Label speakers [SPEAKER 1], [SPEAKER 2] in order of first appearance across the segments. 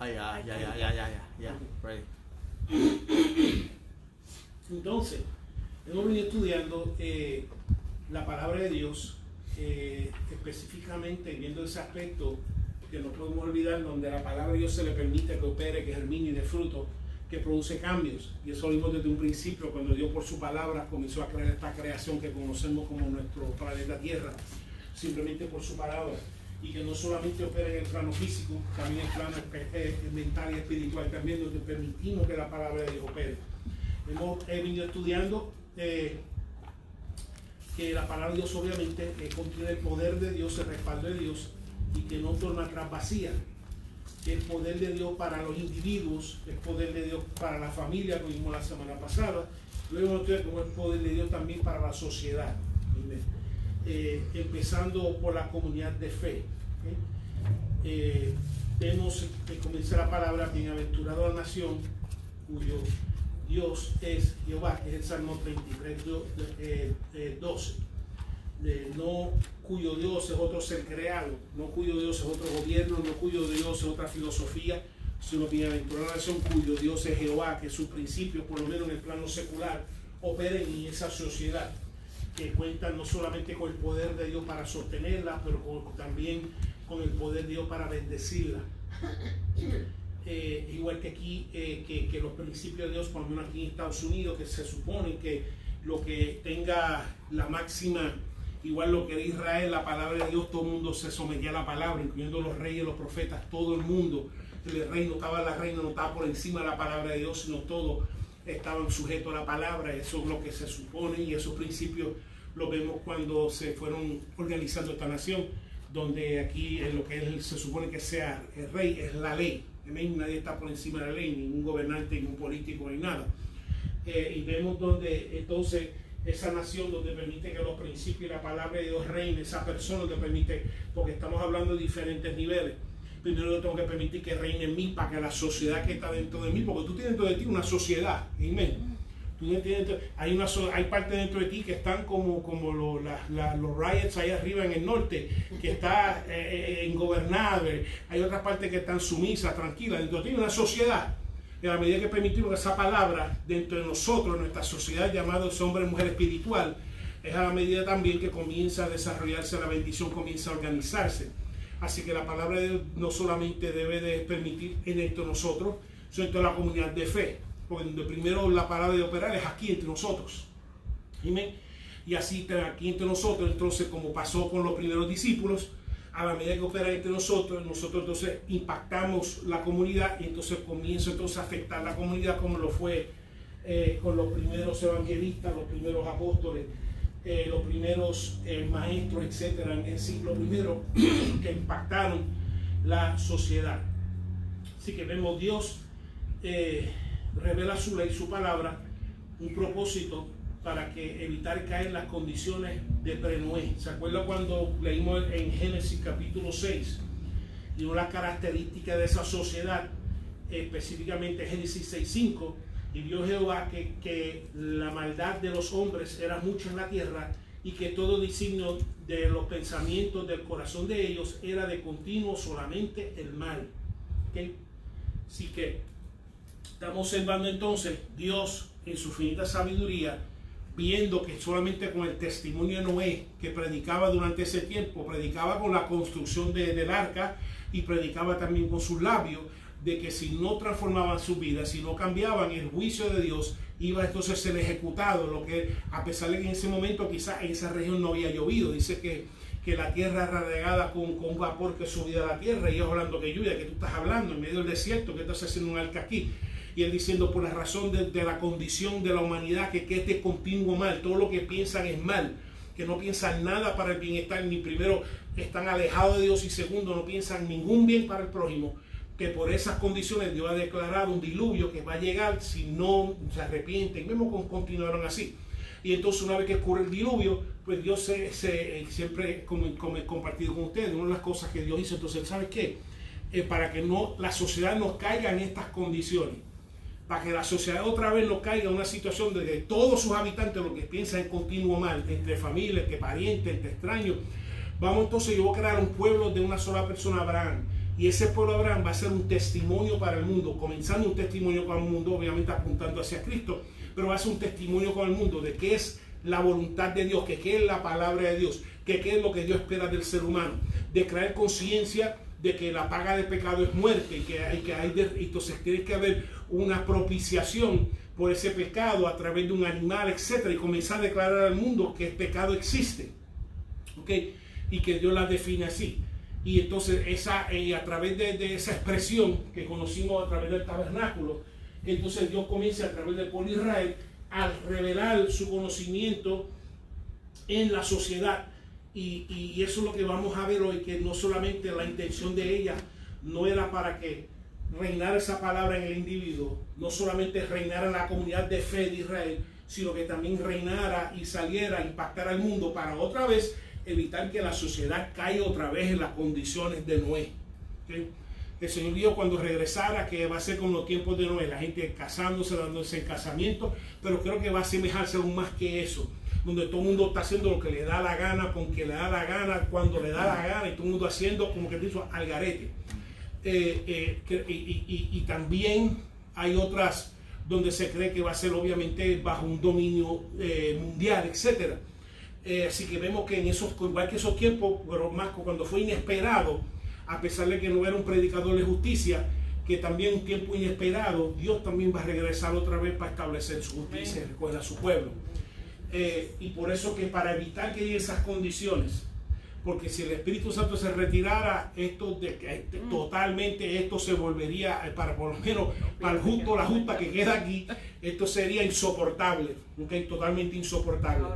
[SPEAKER 1] Yeah. Ready.
[SPEAKER 2] Entonces, hemos venido estudiando la palabra de Dios, específicamente viendo ese aspecto que no podemos olvidar, donde la palabra de Dios se le permite que opere, que germine y dé fruto, que produce cambios. Y eso lo vimos desde un principio, cuando Dios por su palabra comenzó a crear esta creación que conocemos como nuestro planeta Tierra, simplemente por su palabra. Y que no solamente opera en el plano físico, también en el plano mental y espiritual, también donde permitimos que la palabra de Dios opere. Hemos venido estudiando que la palabra de Dios obviamente contiene el poder de Dios, el respaldo de Dios, y que no torna atrás vacía. Que el poder de Dios para los individuos, el poder de Dios para la familia, como vimos la semana pasada, luego hemos estudiado como el poder de Dios también para la sociedad. Empezando por la comunidad de fe. Vemos que comienza la palabra: bienaventurado la nación cuyo Dios es Jehová, que es el Salmo 33, 12. No cuyo Dios es otro ser creado, no cuyo Dios es otro gobierno, no cuyo Dios es otra filosofía, sino bienaventurada la nación cuyo Dios es Jehová, que sus principios, por lo menos en el plano secular, operen en esa sociedad, que cuentan no solamente con el poder de Dios para sostenerla, pero también con el poder de Dios para bendecirla. Igual que aquí, que los principios de Dios, por lo menos aquí en Estados Unidos, que se supone que lo que tenga la máxima, igual lo que era Israel, la palabra de Dios, todo el mundo se sometía a la palabra, incluyendo los reyes, los profetas, todo el mundo. El rey no estaba, la reina no estaba por encima de la palabra de Dios, sino todos estaban sujetos a la palabra. Eso es lo que se supone, y esos principios los vemos cuando se fueron organizando esta nación, donde aquí lo que se supone que sea el rey es la ley. Nadie está por encima de la ley, ningún gobernante, ningún político, ni nada. Y vemos donde entonces esa nación donde permite que los principios y la palabra de Dios reine, esa persona donde permite, porque estamos hablando de diferentes niveles. Primero yo tengo que permitir que reine en mí, para que la sociedad que está dentro de mí, porque tú tienes dentro de ti una sociedad, amén. Hay parte dentro de ti que están como los riots ahí arriba en el norte, que está ingobernable. Hay otras partes que están sumisas, tranquilas. Dentro de ti hay una sociedad. Y a la medida que permitimos que esa palabra dentro de nosotros, en nuestra sociedad llamada hombre y mujer espiritual, es a la medida también que comienza a desarrollarse la bendición, comienza a organizarse. Así que la palabra de Dios no solamente debe de permitir entre nosotros, sino entre la comunidad de fe. Porque donde primero la palabra de operar es aquí entre nosotros. Amén. Y así aquí entre nosotros, entonces, como pasó con los primeros discípulos, a la medida que opera entre nosotros entonces impactamos la comunidad, y entonces comienza entonces a afectar la comunidad, como lo fue con los primeros evangelistas, los primeros apóstoles, los primeros maestros, etcétera, en el siglo primero, que impactaron la sociedad. Así que vemos Dios revela su ley, su palabra, un propósito para que evitar caer en las condiciones de pre-Noé. ¿Se acuerda cuando leímos en Génesis capítulo 6? Y una característica de esa sociedad, específicamente Génesis 6:5, y vio Jehová que la maldad de los hombres era mucho en la tierra, y que todo designio de los pensamientos del corazón de ellos era de continuo solamente el mal. ¿Okay? Así que estamos observando entonces Dios en su infinita sabiduría, viendo que solamente con el testimonio de Noé, que predicaba durante ese tiempo, predicaba con la construcción del arca, y predicaba también con sus labios, de que si no transformaban su vida, si no cambiaban, el juicio de Dios iba entonces a ser ejecutado, lo que a pesar de que en ese momento quizás en esa región no había llovido. Dice que la tierra era regada con vapor que subía a la tierra, y ellos hablando que lluvia, que tú estás hablando en medio del desierto, que estás haciendo un arca aquí. Y él diciendo, por la razón de la condición de la humanidad, que es de continuo mal, todo lo que piensan es mal, que no piensan nada para el bienestar, ni primero están alejados de Dios, y segundo, no piensan ningún bien para el prójimo, que por esas condiciones Dios ha declarado un diluvio que va a llegar si no se arrepienten. Vemos continuaron así. Y entonces, una vez que ocurre el diluvio, pues Dios siempre, como he compartido con ustedes, una de las cosas que Dios hizo, entonces, ¿sabes qué? Para que no la sociedad nos caiga en estas condiciones, para que la sociedad otra vez no caiga en una situación de que todos sus habitantes lo que piensan es continuo mal, entre familias, entre parientes, entre extraños. Vamos entonces, yo voy a crear un pueblo de una sola persona, Abraham, Y ese pueblo de Abraham va a ser un testimonio para el mundo, comenzando un testimonio con el mundo, obviamente apuntando hacia Cristo, pero va a ser un testimonio con el mundo de qué es la voluntad de Dios, que qué es la palabra de Dios, que qué es lo que Dios espera del ser humano, de crear conciencia de que la paga del pecado es muerte y entonces tiene que haber una propiciación por ese pecado a través de un animal, etcétera, y comenzar a declarar al mundo que el pecado existe, ¿ok? Y que Dios la define así. Y entonces a través de esa expresión que conocimos a través del tabernáculo, entonces Dios comienza a través del pueblo de Israel a revelar su conocimiento en la sociedad. Y eso es lo que vamos a ver hoy, que no solamente la intención de ella no era para que reinara esa palabra en el individuo, no solamente reinara en la comunidad de fe de Israel, sino que también reinara y saliera a impactar al mundo para otra vez evitar que la sociedad caiga otra vez en las condiciones de Noé. ¿Okay? El Señor dijo cuando regresara que va a ser como los tiempos de Noé, la gente casándose, dándose en casamiento, pero creo que va a asemejarse aún más que eso, donde todo el mundo está haciendo lo que le da la gana, con que le da la gana, cuando le da la gana, y todo el mundo haciendo como que dice al garete. Y también hay otras donde se cree que va a ser obviamente bajo un dominio mundial, etcétera. Así que vemos que en esos, igual que esos tiempos, pero más cuando fue inesperado, a pesar de que no era un predicador de justicia, que también un tiempo inesperado, Dios también va a regresar otra vez para establecer su justicia y recoger a su pueblo. Y por eso que para evitar que haya esas condiciones, porque si el Espíritu Santo se retirara, totalmente esto se volvería, para por lo menos para el justo, la justa que queda aquí, esto sería insoportable, ¿okay? Totalmente insoportable.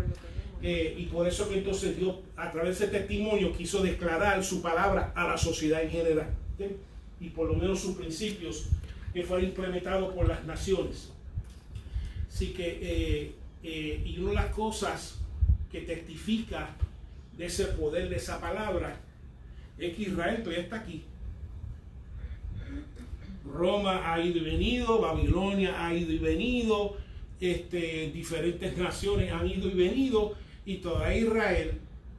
[SPEAKER 2] Y por eso que entonces Dios a través de ese testimonio quiso declarar su palabra a la sociedad en general, ¿okay? Y por lo menos sus principios que fueron implementados por las naciones. Así que y una de las cosas que testifica de ese poder de esa palabra es que Israel todavía está aquí. Roma ha ido y venido, Babilonia ha ido y venido, diferentes naciones han ido y venido, y todavía Israel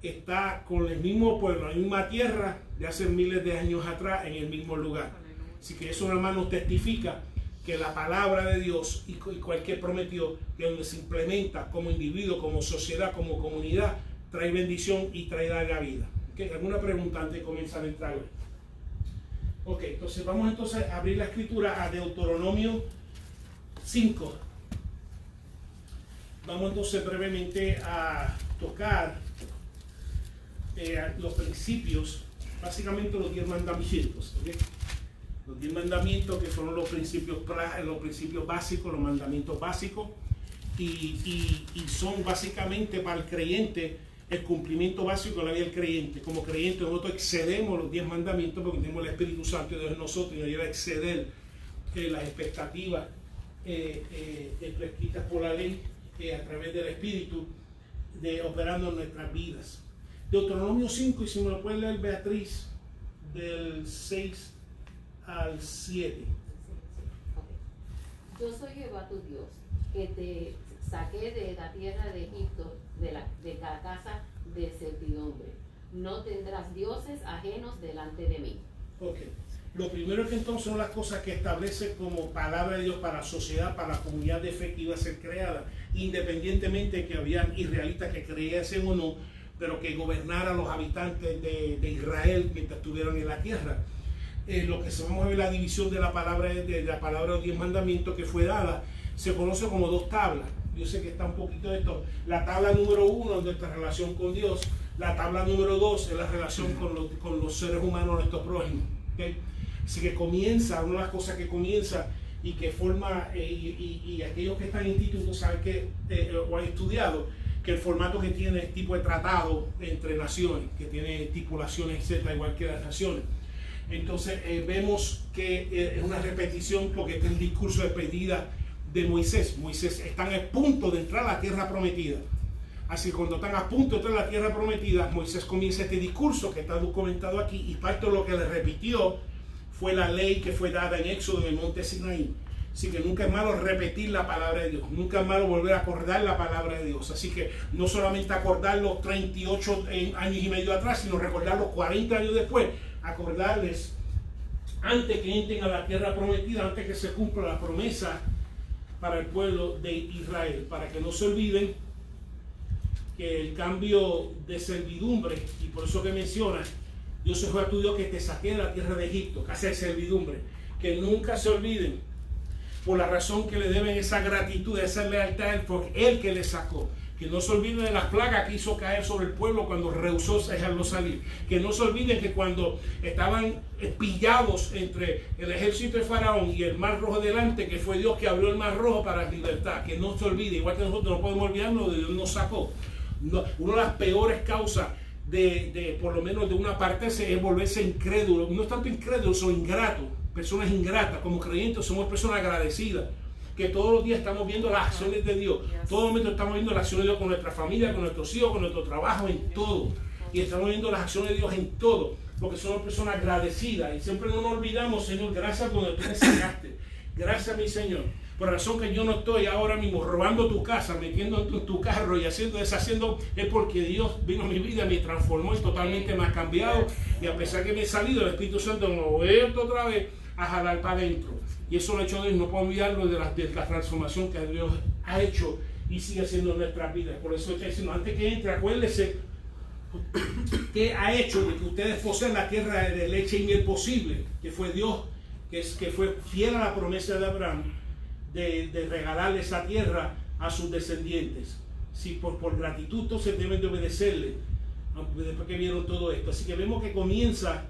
[SPEAKER 2] está con el mismo pueblo, la misma tierra de hace miles de años atrás, en el mismo lugar. Así que eso nada más nos testifica que la palabra de Dios y cualquier prometido, que donde se implementa como individuo, como sociedad, como comunidad, trae bendición y trae larga vida. ¿Okay? ¿Alguna pregunta antes de comenzar a entrar hoy? Ok, entonces vamos entonces a abrir la escritura a Deuteronomio 5. Vamos entonces brevemente a tocar los principios, básicamente los 10 mandamientos. ¿Okay? Los 10 mandamientos que son los principios básicos, los mandamientos básicos, y son básicamente para el creyente el cumplimiento básico de la vida del creyente. Como creyente nosotros excedemos los 10 mandamientos porque tenemos el Espíritu Santo de Dios en nosotros y nos lleva a exceder las expectativas prescritas por la ley a través del Espíritu operando en nuestras vidas. Deuteronomio 5, y si me lo puede leer Beatriz, del 6 al 7.
[SPEAKER 1] Yo soy Jehová tu Dios, que te saqué de la tierra de Egipto, de la casa de servidumbre. No tendrás dioses ajenos delante de mí.
[SPEAKER 2] Ok. Lo primero que entonces son las cosas que establece como palabra de Dios para la sociedad, para la comunidad de fe que iba a ser creada, independientemente de que habían israelitas que creyesen o no, pero que gobernara a los habitantes de Israel mientras estuvieron en la tierra. Lo que vamos a ver la división de la palabra de los 10 mandamientos que fue dada, se conoce como 2 tablas. Yo sé que está un poquito de esto. La tabla número 1 es nuestra relación con Dios. La tabla número 2 es la relación con los seres humanos, nuestros prójimos. ¿Okay? Así que comienza, una de las cosas que comienza y que forma, y aquellos que están en instituto saben que, o han estudiado, que el formato que tiene es tipo de tratado entre naciones, que tiene estipulaciones, etcétera, igual que las naciones. Entonces vemos que es una repetición porque este es el discurso de despedida de Moisés. Moisés están a punto de entrar a la tierra prometida. Así que cuando están a punto de entrar a la tierra prometida, Moisés comienza este discurso que está documentado aquí, y parte de lo que le repitió fue la ley que fue dada en Éxodo en el monte Sinaí. Así que nunca es malo repetir la palabra de Dios, nunca es malo volver a acordar la palabra de Dios. Así que no solamente acordar los 38 años y medio atrás, sino recordar los 40 años después, acordarles antes que entren a la tierra prometida, antes que se cumpla la promesa para el pueblo de Israel, para que no se olviden que el cambio de servidumbre, y por eso que menciona, yo soy Jehová tu Dios que te saqué de la tierra de Egipto, casa de servidumbre, que nunca se olviden por la razón que le deben esa gratitud, esa lealtad, por él que le sacó. Que no se olviden de las plagas que hizo caer sobre el pueblo cuando rehusó dejarlo salir. Que no se olviden que cuando estaban pillados entre el ejército de Faraón y el mar rojo delante, que fue Dios que abrió el mar rojo para la libertad. Que no se olvide, igual que nosotros no podemos olvidarnos de Dios nos sacó. Una de las peores causas por lo menos de una parte es volverse incrédulo. No es tanto incrédulo, son ingratos. Personas ingratas. Como creyentes somos personas agradecidas. Que todos los días estamos viendo las acciones de Dios. Todo momento estamos viendo las acciones de Dios con nuestra familia, con nuestros hijos, con nuestro trabajo, en todo. Y estamos viendo las acciones de Dios en todo. Porque somos personas agradecidas. Y siempre no nos olvidamos, Señor, gracias por donde tú me sacaste. Gracias, mi Señor. Por razón que yo no estoy ahora mismo robando tu casa, metiendo en tu carro y deshaciendo, es porque Dios vino a mi vida, me transformó y totalmente me ha cambiado. Y a pesar que me he salido, el Espíritu Santo me ha vuelto otra vez a jalar para adentro. Y eso lo ha hecho Dios. No puedo olvidarlo de la transformación que Dios ha hecho y sigue haciendo en nuestras vidas. Por eso está diciendo, antes que entre, acuérdese que ha hecho de que ustedes poseen la tierra de leche y miel posible, que fue Dios, que fue fiel a la promesa de Abraham, de regalarle esa tierra a sus descendientes. Si por gratitud entonces deben de obedecerle, después que vieron todo esto. Así que vemos que comienza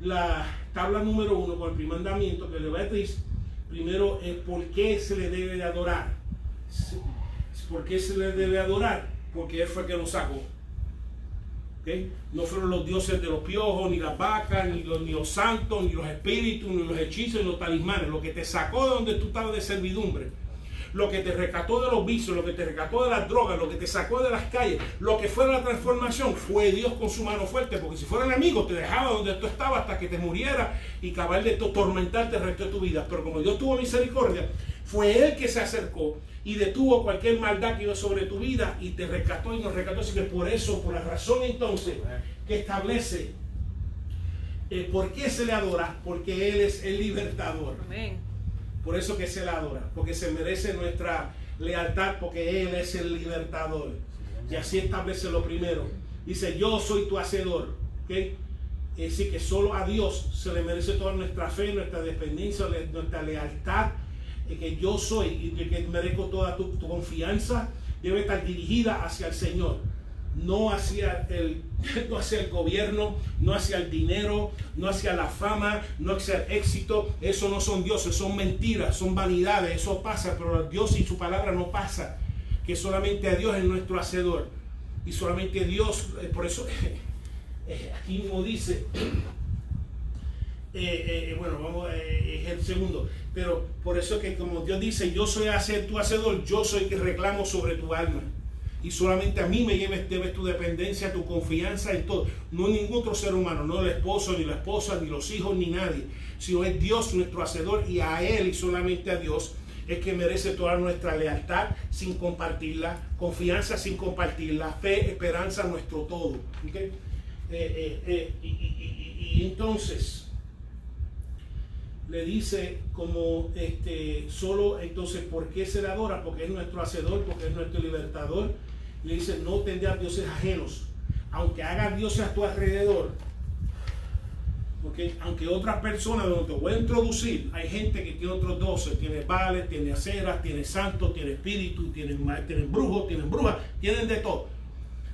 [SPEAKER 2] la tabla número 1 con el primer mandamiento, que le va a decir primero por qué se le debe de adorar. ¿Por qué se le debe adorar? Porque él fue el que nos sacó. ¿Okay? No fueron los dioses de los piojos, ni las vacas, ni los santos, ni los espíritus, ni los hechizos, ni los talismanes. Lo que te sacó de donde tú estabas de servidumbre, lo que te rescató de los vicios, lo que te rescató de las drogas, lo que te sacó de las calles, lo que fue la transformación, fue Dios con su mano fuerte. Porque si fueran amigos, te dejaba donde tú estabas hasta que te murieras y acabar de tormentarte el resto de tu vida. Pero como Dios tuvo misericordia, fue Él que se acercó y detuvo cualquier maldad que iba sobre tu vida y te rescató y nos rescató. Así que por eso, por la razón entonces que establece por qué se le adora, porque Él es el libertador. Amén. Por eso que se le adora, porque se merece nuestra lealtad, porque Él es el libertador. Y así establece lo primero. Dice, yo soy tu hacedor. ¿Okay? Es decir, que solo a Dios se le merece toda nuestra fe, nuestra dependencia, nuestra lealtad. Que yo soy y que merezco toda tu confianza, debe estar dirigida hacia el Señor, no hacia el gobierno, no hacia el dinero, no hacia la fama, no hacia el éxito. Eso no son dioses, son mentiras, son vanidades. Eso pasa, pero Dios y su palabra no pasa. Que solamente a Dios es nuestro hacedor y solamente Dios. Por eso aquí mismo dice bueno, vamos, es el segundo, pero por eso que como Dios dice, yo soy tu hacedor, yo soy el que reclamo sobre tu alma, y solamente a mí me debes tu dependencia, tu confianza en todo, no ningún otro ser humano, no el esposo, ni la esposa, ni los hijos, ni nadie, sino es Dios nuestro hacedor, y a Él y solamente a Dios es que merece toda nuestra lealtad sin compartirla, confianza sin compartirla, fe, esperanza, nuestro todo. ¿Okay? Y entonces le dice como solo entonces ¿por qué se le adora? Porque es nuestro hacedor, porque es nuestro libertador. Le dice, no tendrás dioses ajenos, aunque hagas dioses a tu alrededor. Okay. Aunque otras personas, donde te voy a introducir, hay gente que tiene otros dioses, tiene Baales, tiene aceras, tiene santos, tiene espíritus, tienen brujos, tienen brujas, tienen de todo,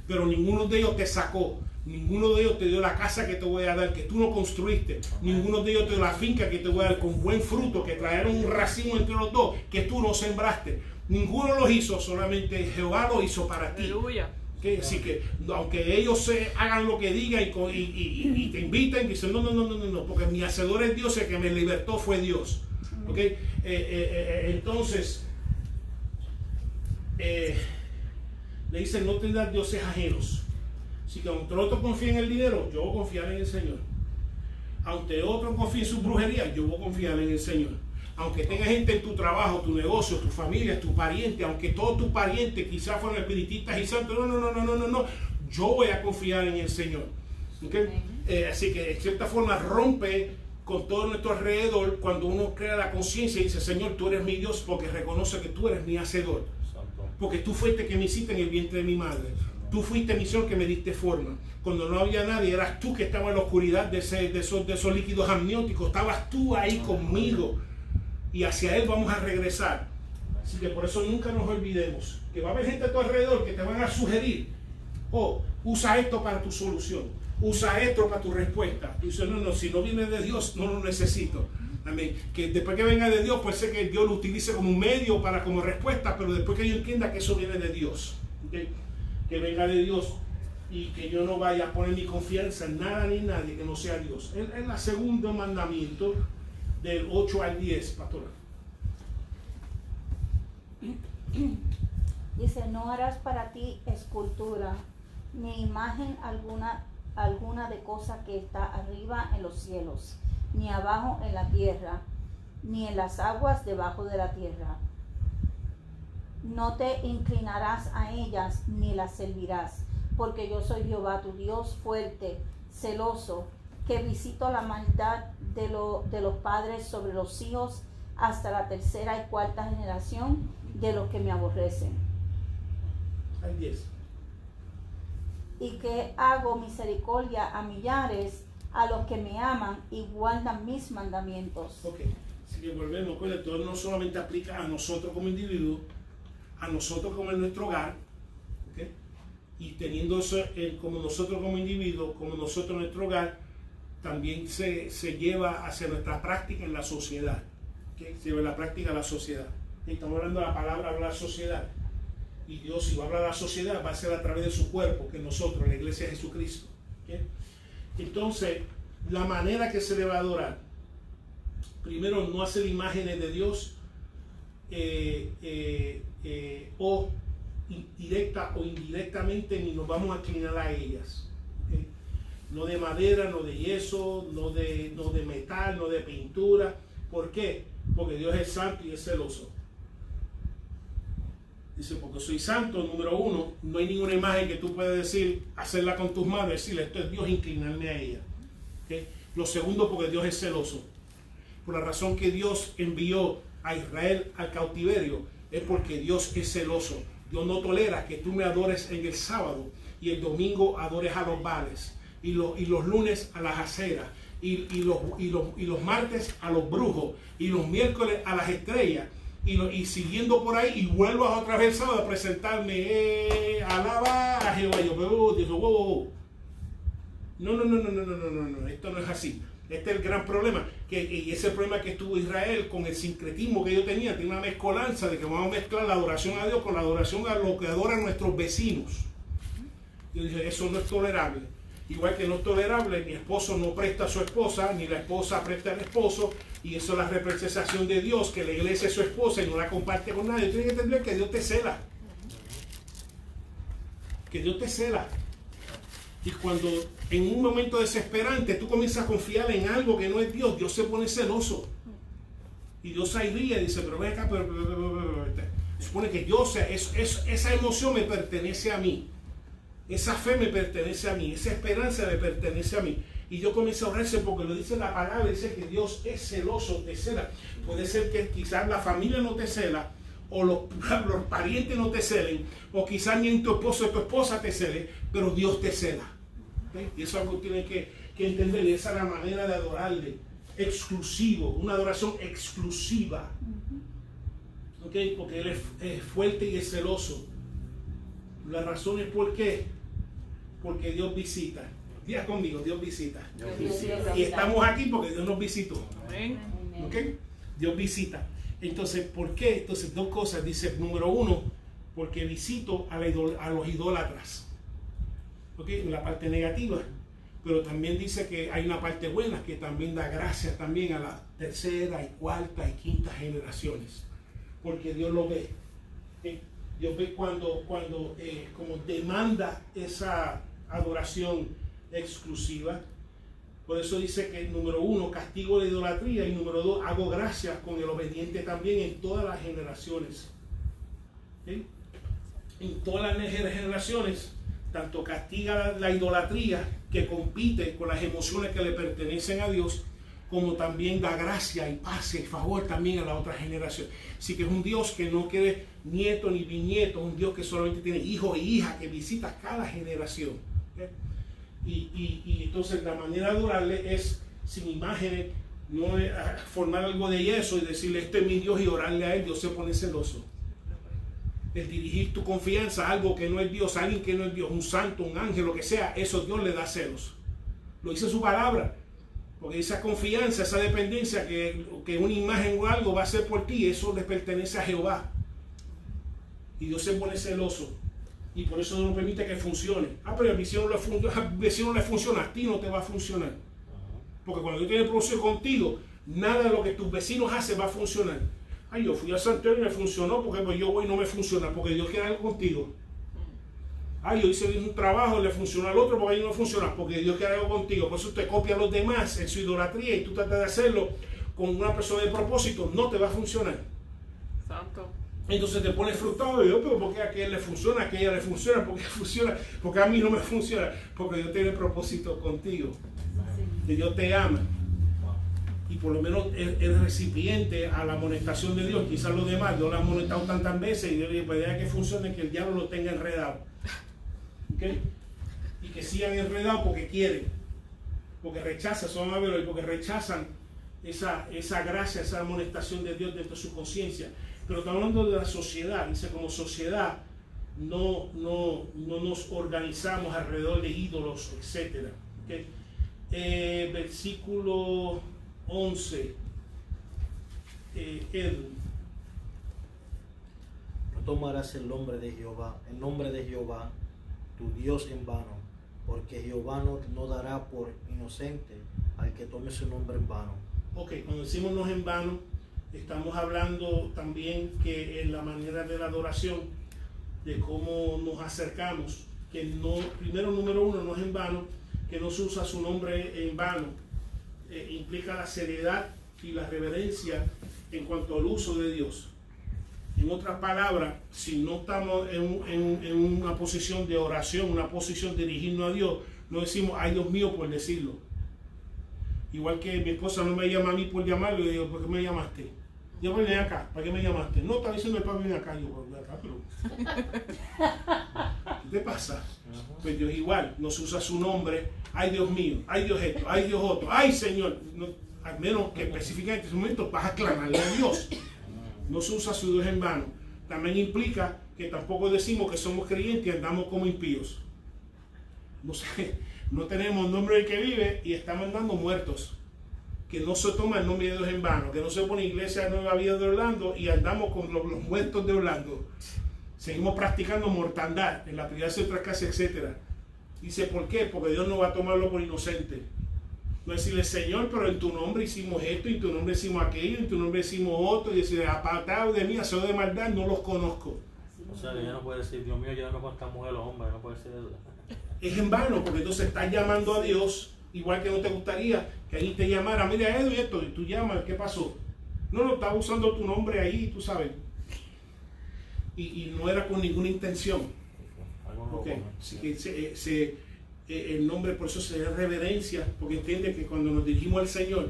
[SPEAKER 2] pero ninguno de ellos te sacó. Ninguno de ellos te dio la casa que te voy a dar, que tú no construiste. Ninguno de ellos te dio la finca que te voy a dar con buen fruto, que trajeron un racimo entre los dos, que tú no sembraste. Ninguno los hizo, solamente Jehová lo hizo para ti. Aleluya. ¿Okay? Así que, aunque ellos hagan lo que digan y te inviten, dicen, no, porque mi hacedor es Dios, el que me libertó fue Dios. ¿Okay? Entonces, le dicen, no tendrás dioses ajenos. Así que aunque otro confíe en el dinero, yo voy a confiar en el Señor. Aunque otro confíe en su brujería, yo voy a confiar en el Señor. Aunque tenga gente en tu trabajo, tu negocio, tu familia, tu pariente, aunque todos tus parientes quizás fueran espiritistas y santos, no, yo voy a confiar en el Señor. ¿Okay? Así que en cierta forma rompe con todo nuestro alrededor, cuando uno crea la conciencia y dice, Señor, tú eres mi Dios, porque reconoce que tú eres mi hacedor. Porque tú fuiste que me hiciste en el vientre de mi madre. Tú fuiste mi Señor que me diste forma. Cuando no había nadie, eras tú que estaba en la oscuridad de esos líquidos amnióticos. Estabas tú ahí conmigo. Y hacia Él vamos a regresar. Así que por eso nunca nos olvidemos que va a haber gente a tu alrededor que te van a sugerir, oh, usa esto para tu solución, usa esto para tu respuesta. Y dice, no, si no viene de Dios, no lo necesito. Amén. Que después que venga de Dios, puede ser que Dios lo utilice como un medio como respuesta, pero después que yo entienda que eso viene de Dios, ¿okay? Que venga de Dios y que yo no vaya a poner mi confianza en nada ni nadie que no sea Dios. Es el segundo mandamiento del 8 al 10, pastora.
[SPEAKER 3] Dice, no harás para ti escultura, ni imagen alguna de cosa que está arriba en los cielos, ni abajo en la tierra, ni en las aguas debajo de la tierra. No te inclinarás a ellas, ni las servirás, porque yo soy Jehová tu Dios fuerte, celoso, que visito la maldad de los padres sobre los hijos hasta la tercera y cuarta generación de los que me aborrecen.
[SPEAKER 2] Al 10.
[SPEAKER 3] Y que hago misericordia a millares, a los que me aman y guardan mis mandamientos.
[SPEAKER 2] Ok, así que volvemos, pues, esto no solamente aplica a nosotros como individuos, a nosotros como en nuestro hogar, ¿okay? Y teniendo eso como nosotros como individuos, como nosotros en nuestro hogar, también se lleva hacia nuestra práctica en la sociedad, ¿okay? Se lleva la práctica a la sociedad. Estamos hablando de la palabra, hablar de la sociedad. Y Dios, si va a hablar a la sociedad, va a ser a través de su cuerpo, que nosotros, la iglesia de Jesucristo. ¿Okay? Entonces, la manera que se le va a adorar, primero, no hacer imágenes de Dios, o directa o indirectamente, ni nos vamos a inclinar a ellas. ¿Okay? No de madera, no de yeso, no de metal, no de pintura. ¿Por qué? Porque Dios es santo y es celoso. Dice, porque soy santo, número uno, no hay ninguna imagen que tú puedas decir, hacerla con tus manos, decirle, esto es Dios, inclinarme a ella. ¿Okay? Lo segundo, porque Dios es celoso. Por la razón que Dios envió a Israel al cautiverio, es porque Dios es celoso. Dios no tolera que tú me adores en el sábado y el domingo adores a los Baales, y los lunes a las aceras, y los martes a los brujos, y los miércoles a las estrellas. Y siguiendo por ahí, y vuelvas otra vez el sábado a presentarme, alaba a Jehová. Yo, wow. No, esto no es así. Este es el gran problema, y ese es el problema que tuvo Israel con el sincretismo que ellos tenían. Tiene una mezcolanza de que vamos a mezclar la adoración a Dios con la adoración a lo que adoran nuestros vecinos. Y yo dije, eso no es tolerable. Igual que no es tolerable, mi esposo no presta a su esposa, ni la esposa presta al esposo, y eso es la representación de Dios, que la iglesia es su esposa y no la comparte con nadie. Tienes que entender que Dios te cela. Que Dios te cela. Y cuando en un momento desesperante tú comienzas a confiar en algo que no es Dios, Dios se pone celoso. Y Dios se ríe y dice, pero ven acá, se supone que yo sé, esa emoción me pertenece a mí. Esa fe me pertenece a mí, esa esperanza me pertenece a mí. Y yo comienzo a orarse porque lo dice la palabra, dice que Dios es celoso, te cela. Puede ser que quizás la familia no te cela, o los parientes no te celen, o quizás ni en tu esposo o tu esposa te cele, pero Dios te cela. ¿Okay? Y eso es algo que tienes que entender, y esa es la manera de adorarle, exclusivo, una adoración exclusiva. ¿Okay? Porque Él es fuerte y es celoso. La razón es por qué. Porque Dios visita. Diga conmigo, Dios visita.
[SPEAKER 1] Dios visita.
[SPEAKER 2] Y estamos aquí porque Dios nos visitó.
[SPEAKER 1] Amén.
[SPEAKER 2] ¿Okay? Dios visita. Entonces, ¿por qué? Entonces, dos cosas. Dice, número uno, porque visito a los idólatras. ¿Okay? La parte negativa. Pero también dice que hay una parte buena, que también da gracias también a la tercera y cuarta y quinta generaciones. Porque Dios lo ve. ¿Okay? Dios ve cuando como demanda esa adoración exclusiva. Por eso dice que número uno, castigo la idolatría, y número dos, hago gracias con el obediente también en todas las generaciones. ¿Sí? En todas las generaciones, tanto castiga la idolatría, que compite con las emociones que le pertenecen a Dios, como también da gracia y paz y favor también a la otra generación. Así que es un Dios que no quiere nieto ni bisnieto, es un Dios que solamente tiene hijos e hijas que visita cada generación. ¿Okay? Y entonces la manera de adorarle es sin imágenes, no es formar algo de yeso y decirle este es mi Dios y orarle a él. Dios se pone celoso. El dirigir tu confianza a algo que no es Dios, a alguien que no es Dios, un santo, un ángel, lo que sea, eso Dios le da celos. Lo dice su palabra. Porque esa confianza, esa dependencia que una imagen o algo va a hacer por ti, eso le pertenece a Jehová. Y Dios se pone celoso. Y por eso no permite que funcione. Pero al vecino no le funciona, a ti no te va a funcionar. Porque cuando Dios tiene el propósito contigo, nada de lo que tus vecinos hacen va a funcionar. Yo fui a Santiago y me funcionó, porque pues yo voy y no me funciona, porque Dios quiere algo contigo. Yo hice un trabajo, le funciona al otro, porque ahí no funciona, porque Dios quiere algo contigo. Por eso usted copia a los demás en su idolatría y tú tratas de hacerlo con una persona de propósito, no te va a funcionar.
[SPEAKER 4] Santo.
[SPEAKER 2] Entonces te pones frustrado y yo, pero ¿por qué a aquel le funciona, a aquella le funciona, por qué funciona, porque a mí no me funciona? Porque Dios tiene propósito contigo. Que Dios te ama. Y por lo menos el recipiente a la amonestación de Dios, quizás los demás, Dios lo ha amonestado tantas veces y Dios le dice, pues deja que funcione, que el diablo lo tenga enredado. ¿Okay? Y que sigan enredados porque quieren, porque rechazan, porque rechazan esa gracia, esa amonestación de Dios dentro de su conciencia. Pero estamos hablando de la sociedad, dice como sociedad no nos organizamos alrededor de ídolos, etc. ¿Okay? Versículo 11.
[SPEAKER 5] No tomarás el nombre de Jehová, tu Dios en vano, porque Jehová no dará por inocente al que tome su nombre en vano.
[SPEAKER 2] Ok, cuando decimos no en vano, estamos hablando también que en la manera de la adoración, de cómo nos acercamos, que no, primero, número uno, no es en vano, que no se usa su nombre en vano, implica la seriedad y la reverencia en cuanto al uso de Dios. En otras palabras, si no estamos en una posición de oración, una posición de dirigirnos a Dios, no decimos, ay Dios mío, por decirlo. Igual que mi esposa no me llama a mí por llamarlo, y digo, ¿por qué me llamaste? Yo voy a acá, ¿para qué me llamaste? No, está diciendo el papá viene acá, yo voy acá, pero ¿qué te pasa? Pues Dios igual, no se usa su nombre, ay Dios mío, ay Dios esto, ay Dios otro, ay Señor, no, al menos que específicamente en ese momento vas a clamarle a Dios. No se usa su Dios en vano. También implica que tampoco decimos que somos creyentes y andamos como impíos. No tenemos nombre del que vive y estamos andando muertos. Que no se toma el nombre de Dios en vano, que no se pone Iglesia Nueva Vida de Orlando y andamos con los muertos de Orlando. Seguimos practicando mortandad en la crianza de otras casas, etc. Dice, ¿por qué? Porque Dios no va a tomarlo por inocente. No decirle, Señor, pero en tu nombre hicimos esto, en tu nombre hicimos aquello, en tu nombre hicimos otro, y decir, apartado de mí, hacedores de maldad, no los conozco.
[SPEAKER 6] O sea, que ya no puede decir, Dios mío, llévame con esta mujer, los hombres, no puede ser eso.
[SPEAKER 2] Es en vano, porque entonces estás llamando a Dios, igual que no te gustaría que alguien te llamara, mira esto y esto, y tú llamas, ¿qué pasó? No, estás usando tu nombre ahí, tú sabes. Y no era con ninguna intención. Okay. Así que el nombre, por eso se da reverencia, porque entiende que cuando nos dirigimos al Señor,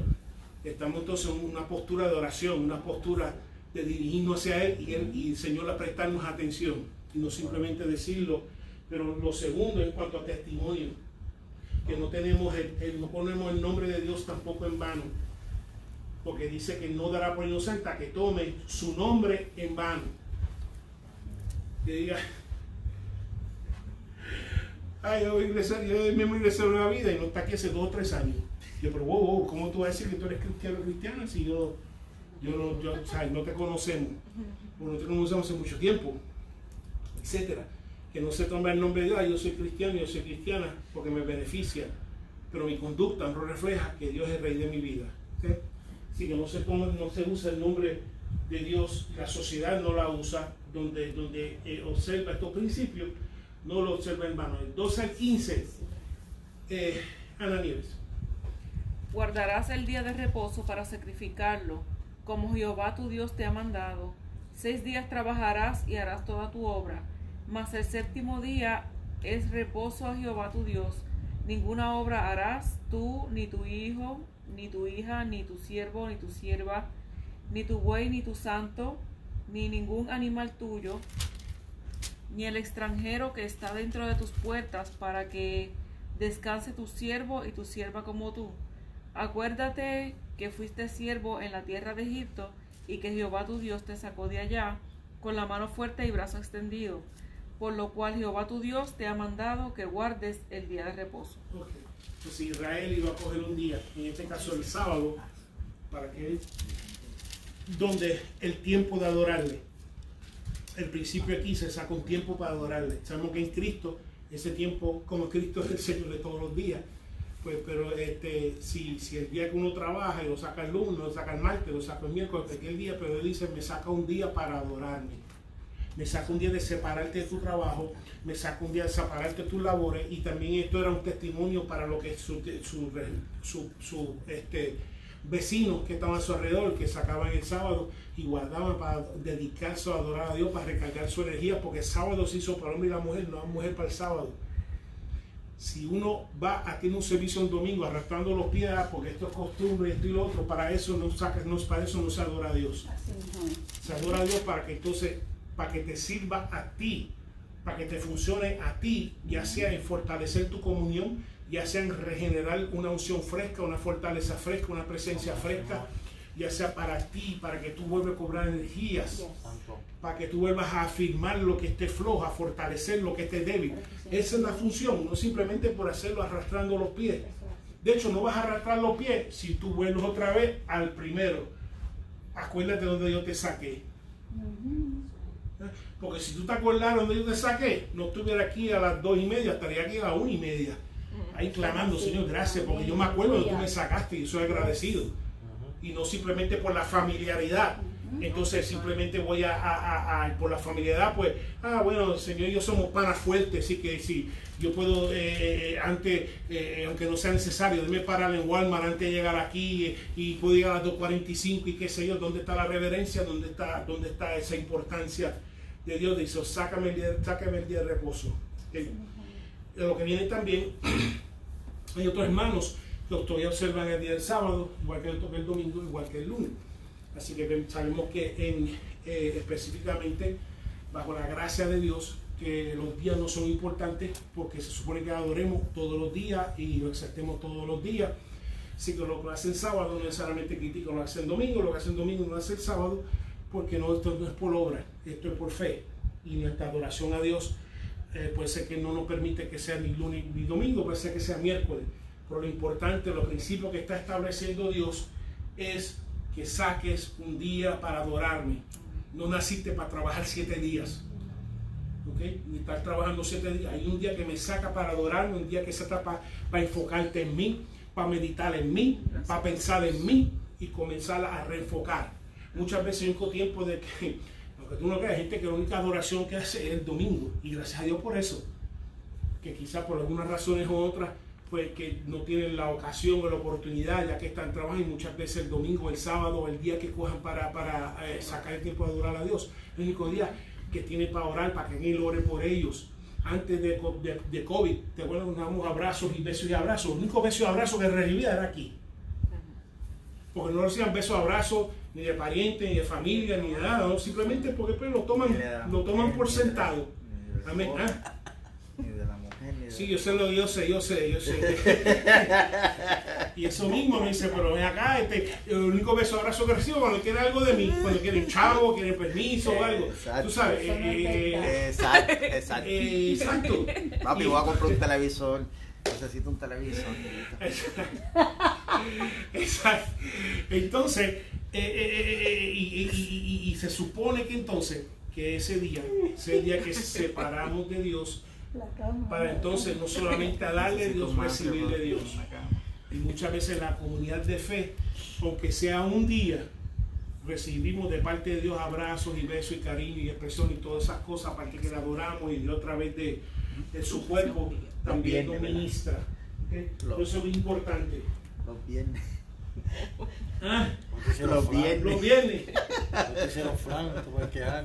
[SPEAKER 2] estamos entonces en una postura de oración, una postura de dirigirnos hacia Él y el Señor a prestarnos atención, y no simplemente decirlo. Pero lo segundo, en cuanto a testimonio, que no tenemos no ponemos el nombre de Dios tampoco en vano, porque dice que no dará por inocente a que tome su nombre en vano. Que diga, ay, yo mismo ingresé a una vida y no está aquí hace 2 o 3 años. Yo, pero wow, ¿cómo tú vas a decir que tú eres cristiano o cristiana si yo no te conocemos? O no te conocemos hace mucho tiempo, etcétera. Que no se tome el nombre de Dios, yo soy cristiano, yo soy cristiana porque me beneficia, pero mi conducta no refleja que Dios es el rey de mi vida. ¿Okay? Así que no se usa el nombre de Dios, la sociedad no la usa, donde observa estos principios, no lo observa en vano. El 12 al 15, Ana Nieves.
[SPEAKER 4] Guardarás el día de reposo para sacrificarlo, como Jehová tu Dios te ha mandado. 6 días trabajarás y harás toda tu obra, mas el 7º día es reposo a Jehová tu Dios. Ninguna obra harás tú, ni tu hijo, ni tu hija, ni tu siervo, ni tu sierva, ni tu buey, ni tu santo, ni ningún animal tuyo, ni el extranjero que está dentro de tus puertas, para que descanse tu siervo y tu sierva como tú. Acuérdate que fuiste siervo en la tierra de Egipto, y que Jehová tu Dios te sacó de allá con la mano fuerte y brazo extendido, por lo cual Jehová tu Dios te ha mandado que guardes el día de reposo.
[SPEAKER 2] Ok. Entonces Israel iba a coger un día, en este caso el sábado, para que donde el tiempo de adorarle. El principio aquí se saca un tiempo para adorarle. Sabemos que en Cristo, ese tiempo, como Cristo es el Señor de todos los días, pues, pero si el día que uno trabaja y lo saca el lunes, lo saca el martes, lo saca el miércoles, cualquier día, pero él dice, me saca un día para adorarme. Me saca un día de separarte de tu trabajo, me saca un día de separarte de tus labores, y también esto era un testimonio para lo que sus vecinos que estaban a su alrededor, que sacaban el sábado y guardaban para dedicarse a adorar a Dios, para recargar su energía, porque el sábado se hizo para el hombre y la mujer, no la mujer para el sábado. Si uno va a tener un servicio un domingo arrastrando los pies, porque esto es costumbre, esto y lo otro, para eso no se adora a Dios. Se adora a Dios para que entonces, para que te sirva a ti, para que te funcione a ti, ya sea en fortalecer tu comunión, ya sea en regenerar una unción fresca, una fortaleza fresca, una presencia fresca, ya sea para ti, para que tú vuelvas a cobrar energías, para que tú vuelvas a afirmar lo que esté flojo, a fortalecer lo que esté débil. Esa es la función, no simplemente por hacerlo arrastrando los pies. De hecho, no vas a arrastrar los pies si tú vuelves otra vez al primero. Acuérdate donde yo te saqué. Porque si tú te acordaras donde yo te saqué, no estuviera aquí a las 2:30, estaría aquí a las 1:30. Ahí clamando, Señor, gracias, porque yo me acuerdo de que tú me sacaste y soy agradecido. Y no simplemente por la familiaridad. Entonces simplemente voy por la familiaridad, pues, bueno, Señor y yo somos panas fuertes, así que sí, yo puedo, aunque no sea necesario, déme parar en Walmart antes de llegar aquí y puedo llegar a las 2:45 y qué sé yo, ¿dónde está la reverencia? ¿Dónde está esa importancia de Dios? Dice, sácame el día de reposo. Okay. Lo que viene también, hay otros hermanos que todavía observan el día del sábado, igual que el domingo, igual que el lunes. Así que sabemos que específicamente, bajo la gracia de Dios, que los días no son importantes, porque se supone que adoremos todos los días y lo exaltemos todos los días. Así que lo que hacen sábado no necesariamente critican, lo hacen domingo, lo que hacen domingo no lo hacen sábado, porque esto no es por obra, esto es por fe. Y nuestra adoración a Dios puede ser que no nos permite que sea ni lunes ni domingo, puede ser que sea miércoles. Pero lo importante, los principios que está estableciendo Dios es que saques un día para adorarme. No naciste para trabajar 7 días. ¿Okay? Ni estar trabajando 7 días. Hay un día que me saca para adorarme, un día que saca para enfocarte en mí, para meditar en mí, para pensar en mí y comenzar a reenfocar. Muchas veces hay un tiempo de que, aunque tú no creas, gente que la única adoración que hace es el domingo. Y gracias a Dios por eso. Que quizás por algunas razones u otras, pues que no tienen la ocasión o la oportunidad, ya que están trabajando, y muchas veces el domingo, el sábado, el día que cojan para sacar el tiempo de adorar a Dios, el único día que tienen para orar, para que alguien ore por ellos. Antes de COVID, te acuerdas, nos damos abrazos y besos y abrazos. El único beso y abrazo que recibía era aquí. Porque no recibían besos y abrazos ni de parientes, ni de familia, ni de nada, ¿no? Simplemente porque pues, lo toman por sentado. Amén. Sí, yo sé. Y eso mismo me dice, pero ven acá, el único beso abrazo que recibo cuando quiere algo de mí, cuando quieren chavo, quieren permiso o algo. Exacto. Tú sabes. Exacto.
[SPEAKER 7] Papi, voy a comprar un televisor. Necesito un televisor.
[SPEAKER 2] Exacto. Entonces, y se supone que entonces, que ese día que separamos de Dios, para entonces no solamente darle a Dios, recibirle a Dios. Y muchas veces la comunidad de fe, aunque sea un día, recibimos de parte de Dios abrazos y besos y cariño y expresión y todas esas cosas, para que le adoramos y de otra vez de su cuerpo también nos ministra. ¿Okay? Eso es muy importante.
[SPEAKER 7] Los viernes.
[SPEAKER 2] Los viernes.
[SPEAKER 5] Te hicieron flan, te puedes quedar.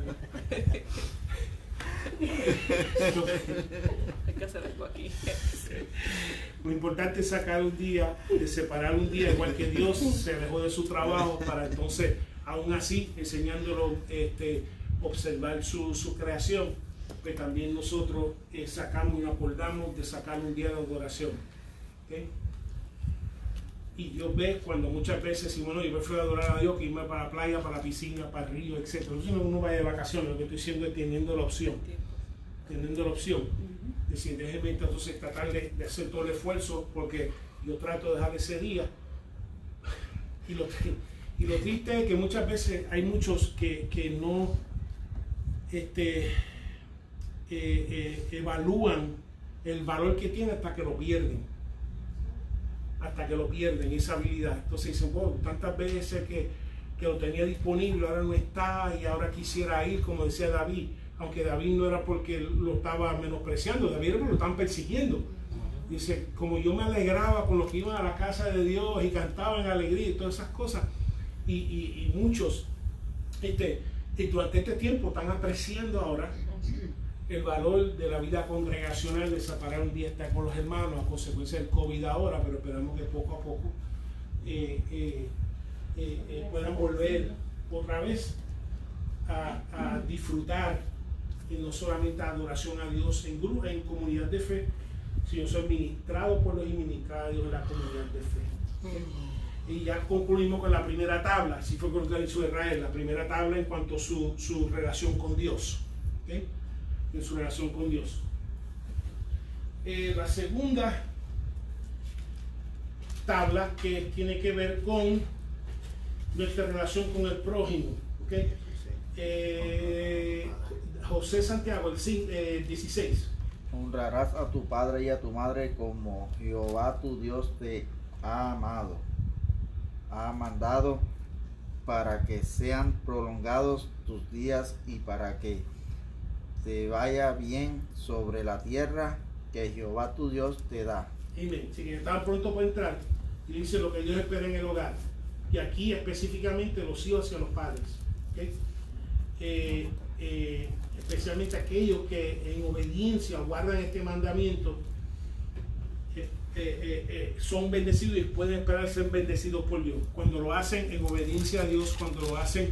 [SPEAKER 4] que hacer algo aquí.
[SPEAKER 2] Lo importante es sacar un día, de separar un día, igual que Dios se alejó de su trabajo para entonces, aún así, enseñándolo, observar su creación, pues también nosotros sacamos y nos acordamos de sacar un día de adoración. ¿Okay? Y Dios ve cuando muchas veces, si bueno, yo prefiero adorar a Dios que irme para la playa, para la piscina, para el río, etc. Entonces uno vaya de vacaciones, lo que estoy diciendo es teniendo la opción. Teniendo la opción. Decir, déjeme entonces tratar de hacer todo el esfuerzo porque yo trato de dejar ese día. Y lo triste es que muchas veces hay muchos que no evalúan el valor que tiene hasta que lo pierden. Hasta que lo pierden, esa habilidad. Entonces dicen, bueno, tantas veces que lo tenía disponible, ahora no está y ahora quisiera ir, como decía David. Aunque David no era porque lo estaba menospreciando, David era porque lo estaban persiguiendo. Dice, como yo me alegraba con los que iban a la casa de Dios y cantaban en alegría y todas esas cosas, y muchos durante este tiempo están apreciando ahora el valor de la vida congregacional, de separar un día estar con los hermanos a consecuencia del COVID ahora, pero esperamos que poco a poco puedan volver otra vez a disfrutar y no solamente adoración a Dios en grupo, en comunidad de fe, sino ser ministrado por los y ministrado a Dios en la comunidad de fe. Y ya concluimos con la primera tabla, así fue con lo que hizo Israel, la primera tabla en cuanto a su relación con Dios, ¿okay? En su relación con Dios. La segunda tabla que tiene que ver con nuestra relación con el prójimo, ¿okay? José Santiago, el 16.
[SPEAKER 7] Honrarás a tu padre y a tu madre como Jehová tu Dios te ha amado, ha mandado, para que sean prolongados tus días y para que te vaya bien sobre la tierra que Jehová tu Dios te da.
[SPEAKER 2] Amén. Así que están pronto para entrar y dice lo que Dios espera en el hogar. Y aquí específicamente los hijos hacia los padres. ¿Okay? Especialmente aquellos que en obediencia guardan este mandamiento, son bendecidos y pueden esperar ser bendecidos por Dios. Cuando lo hacen en obediencia a Dios, cuando lo hacen,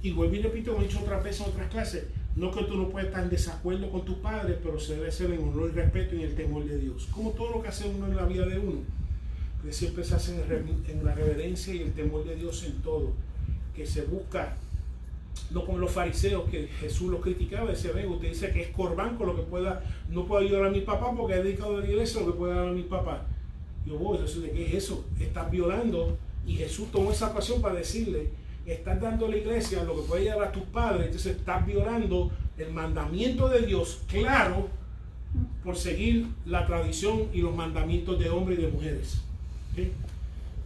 [SPEAKER 2] y vuelvo y repito, como he dicho otras veces en otras clases, no que tú no puedes estar en desacuerdo con tus padres, pero se debe hacer en honor y respeto y en el temor de Dios. Como todo lo que hace uno en la vida de uno, que siempre se hace en la reverencia y el temor de Dios en todo, que se busca. No como los fariseos que Jesús los criticaba, decía, ven, usted dice que es corbán con lo que pueda, no puedo ayudar a mi papá porque he dedicado a la iglesia lo que pueda dar a mi papá. Yo voy, ¿de qué es eso? Estás violando, y Jesús tomó esa ocasión para decirle, estás dando a la iglesia lo que puede ayudar a tus padres, entonces estás violando el mandamiento de Dios, claro, por seguir la tradición y los mandamientos de hombres y de mujeres. ¿Okay?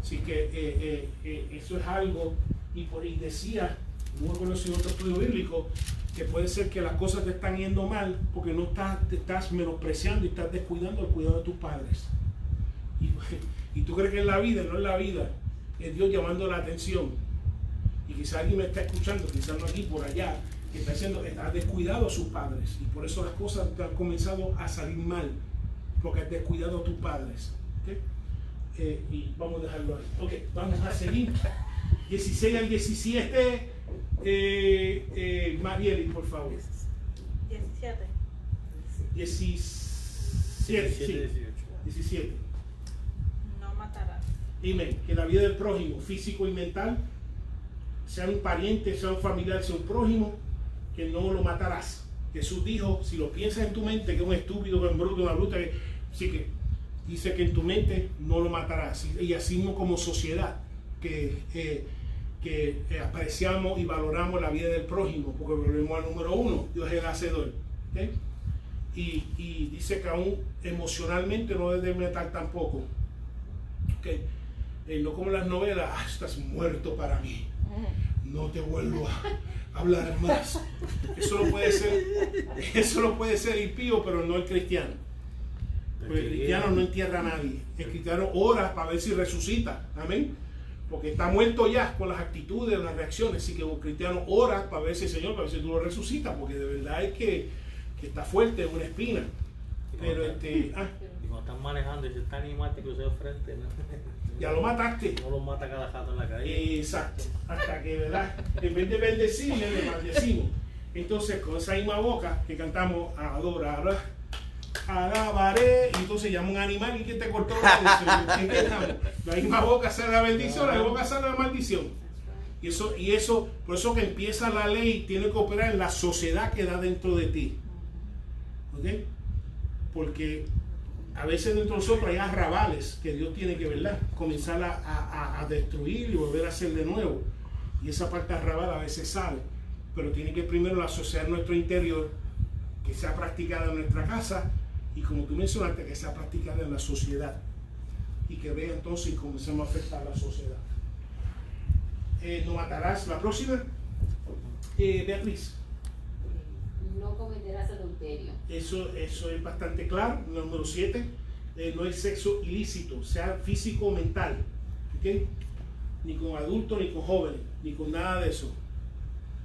[SPEAKER 2] Así que eso es algo, y decía, no conocí otro estudio bíblico, que puede ser que las cosas te están yendo mal porque no te estás menospreciando y estás descuidando el cuidado de tus padres. Y tú crees que es la vida, no es la vida, es Dios llamando la atención. Y quizás alguien me está escuchando, quizás no aquí, por allá, que está diciendo que has descuidado a sus padres y por eso las cosas te han comenzado a salir mal, porque has descuidado a tus padres. ¿Okay? Y vamos a dejarlo ahí. Ok, vamos a seguir. 16 al 17. Marieli, por favor.
[SPEAKER 8] 17.
[SPEAKER 2] 17.
[SPEAKER 8] No matarás.
[SPEAKER 2] Amén. Que la vida del prójimo, físico y mental, sea un pariente, sea un familiar, sea un prójimo, que no lo matarás. Jesús dijo, si lo piensas en tu mente, que es un estúpido, que es un bruto, una bruta, sí, que dice que en tu mente no lo matarás. Y así mismo como sociedad, que apreciamos y valoramos la vida del prójimo, porque volvemos al número 1, Dios es el hacedor. ¿Okay? Y dice que aún emocionalmente no debe matar tampoco. ¿Okay? No como las novelas, estás muerto para mí, no te vuelvo a hablar más. Eso lo puede ser impío, pero no el cristiano. Porque el cristiano no entierra a nadie. El cristiano ora para ver si resucita. Amén. Porque está muerto ya con las actitudes, las reacciones. Así que un cristiano ora para ver si el Señor, para ver si tú lo resucitas, porque de verdad es que está fuerte, es una espina. Pero
[SPEAKER 6] Y cuando están manejando y se está animal te crucé de frente, ¿no?
[SPEAKER 2] ya lo mataste.
[SPEAKER 6] No lo mata cada rato en la calle.
[SPEAKER 2] Exacto. Hasta que, ¿verdad? En vez de bendecirle, le maldecimos. Entonces, con esa misma boca que cantamos, adorará, alabaré, y entonces llama un animal y que te cortó la bendición. ¿En qué estamos? La misma boca sale la bendición, la misma boca sale la maldición. Y eso, por eso que empieza la ley, tiene que operar en la sociedad que da dentro de ti. ¿Ok? Porque a veces dentro de nosotros hay arrabales que Dios tiene que, ¿verdad?, comenzar a destruir y volver a hacer de nuevo. Y esa parte arrabal a veces sale. Pero tiene que primero la sociedad en nuestro interior, que sea practicada en nuestra casa, y como tú mencionaste, que sea practicada en la sociedad. Y que vea entonces y comencemos a afectar a la sociedad. No matarás. La próxima, Beatriz.
[SPEAKER 1] No cometerás adulterio.
[SPEAKER 2] Eso es bastante claro. Número 7, no es sexo ilícito, sea físico o mental. ¿Okay? Ni con adultos, ni con jóvenes, ni con nada de eso.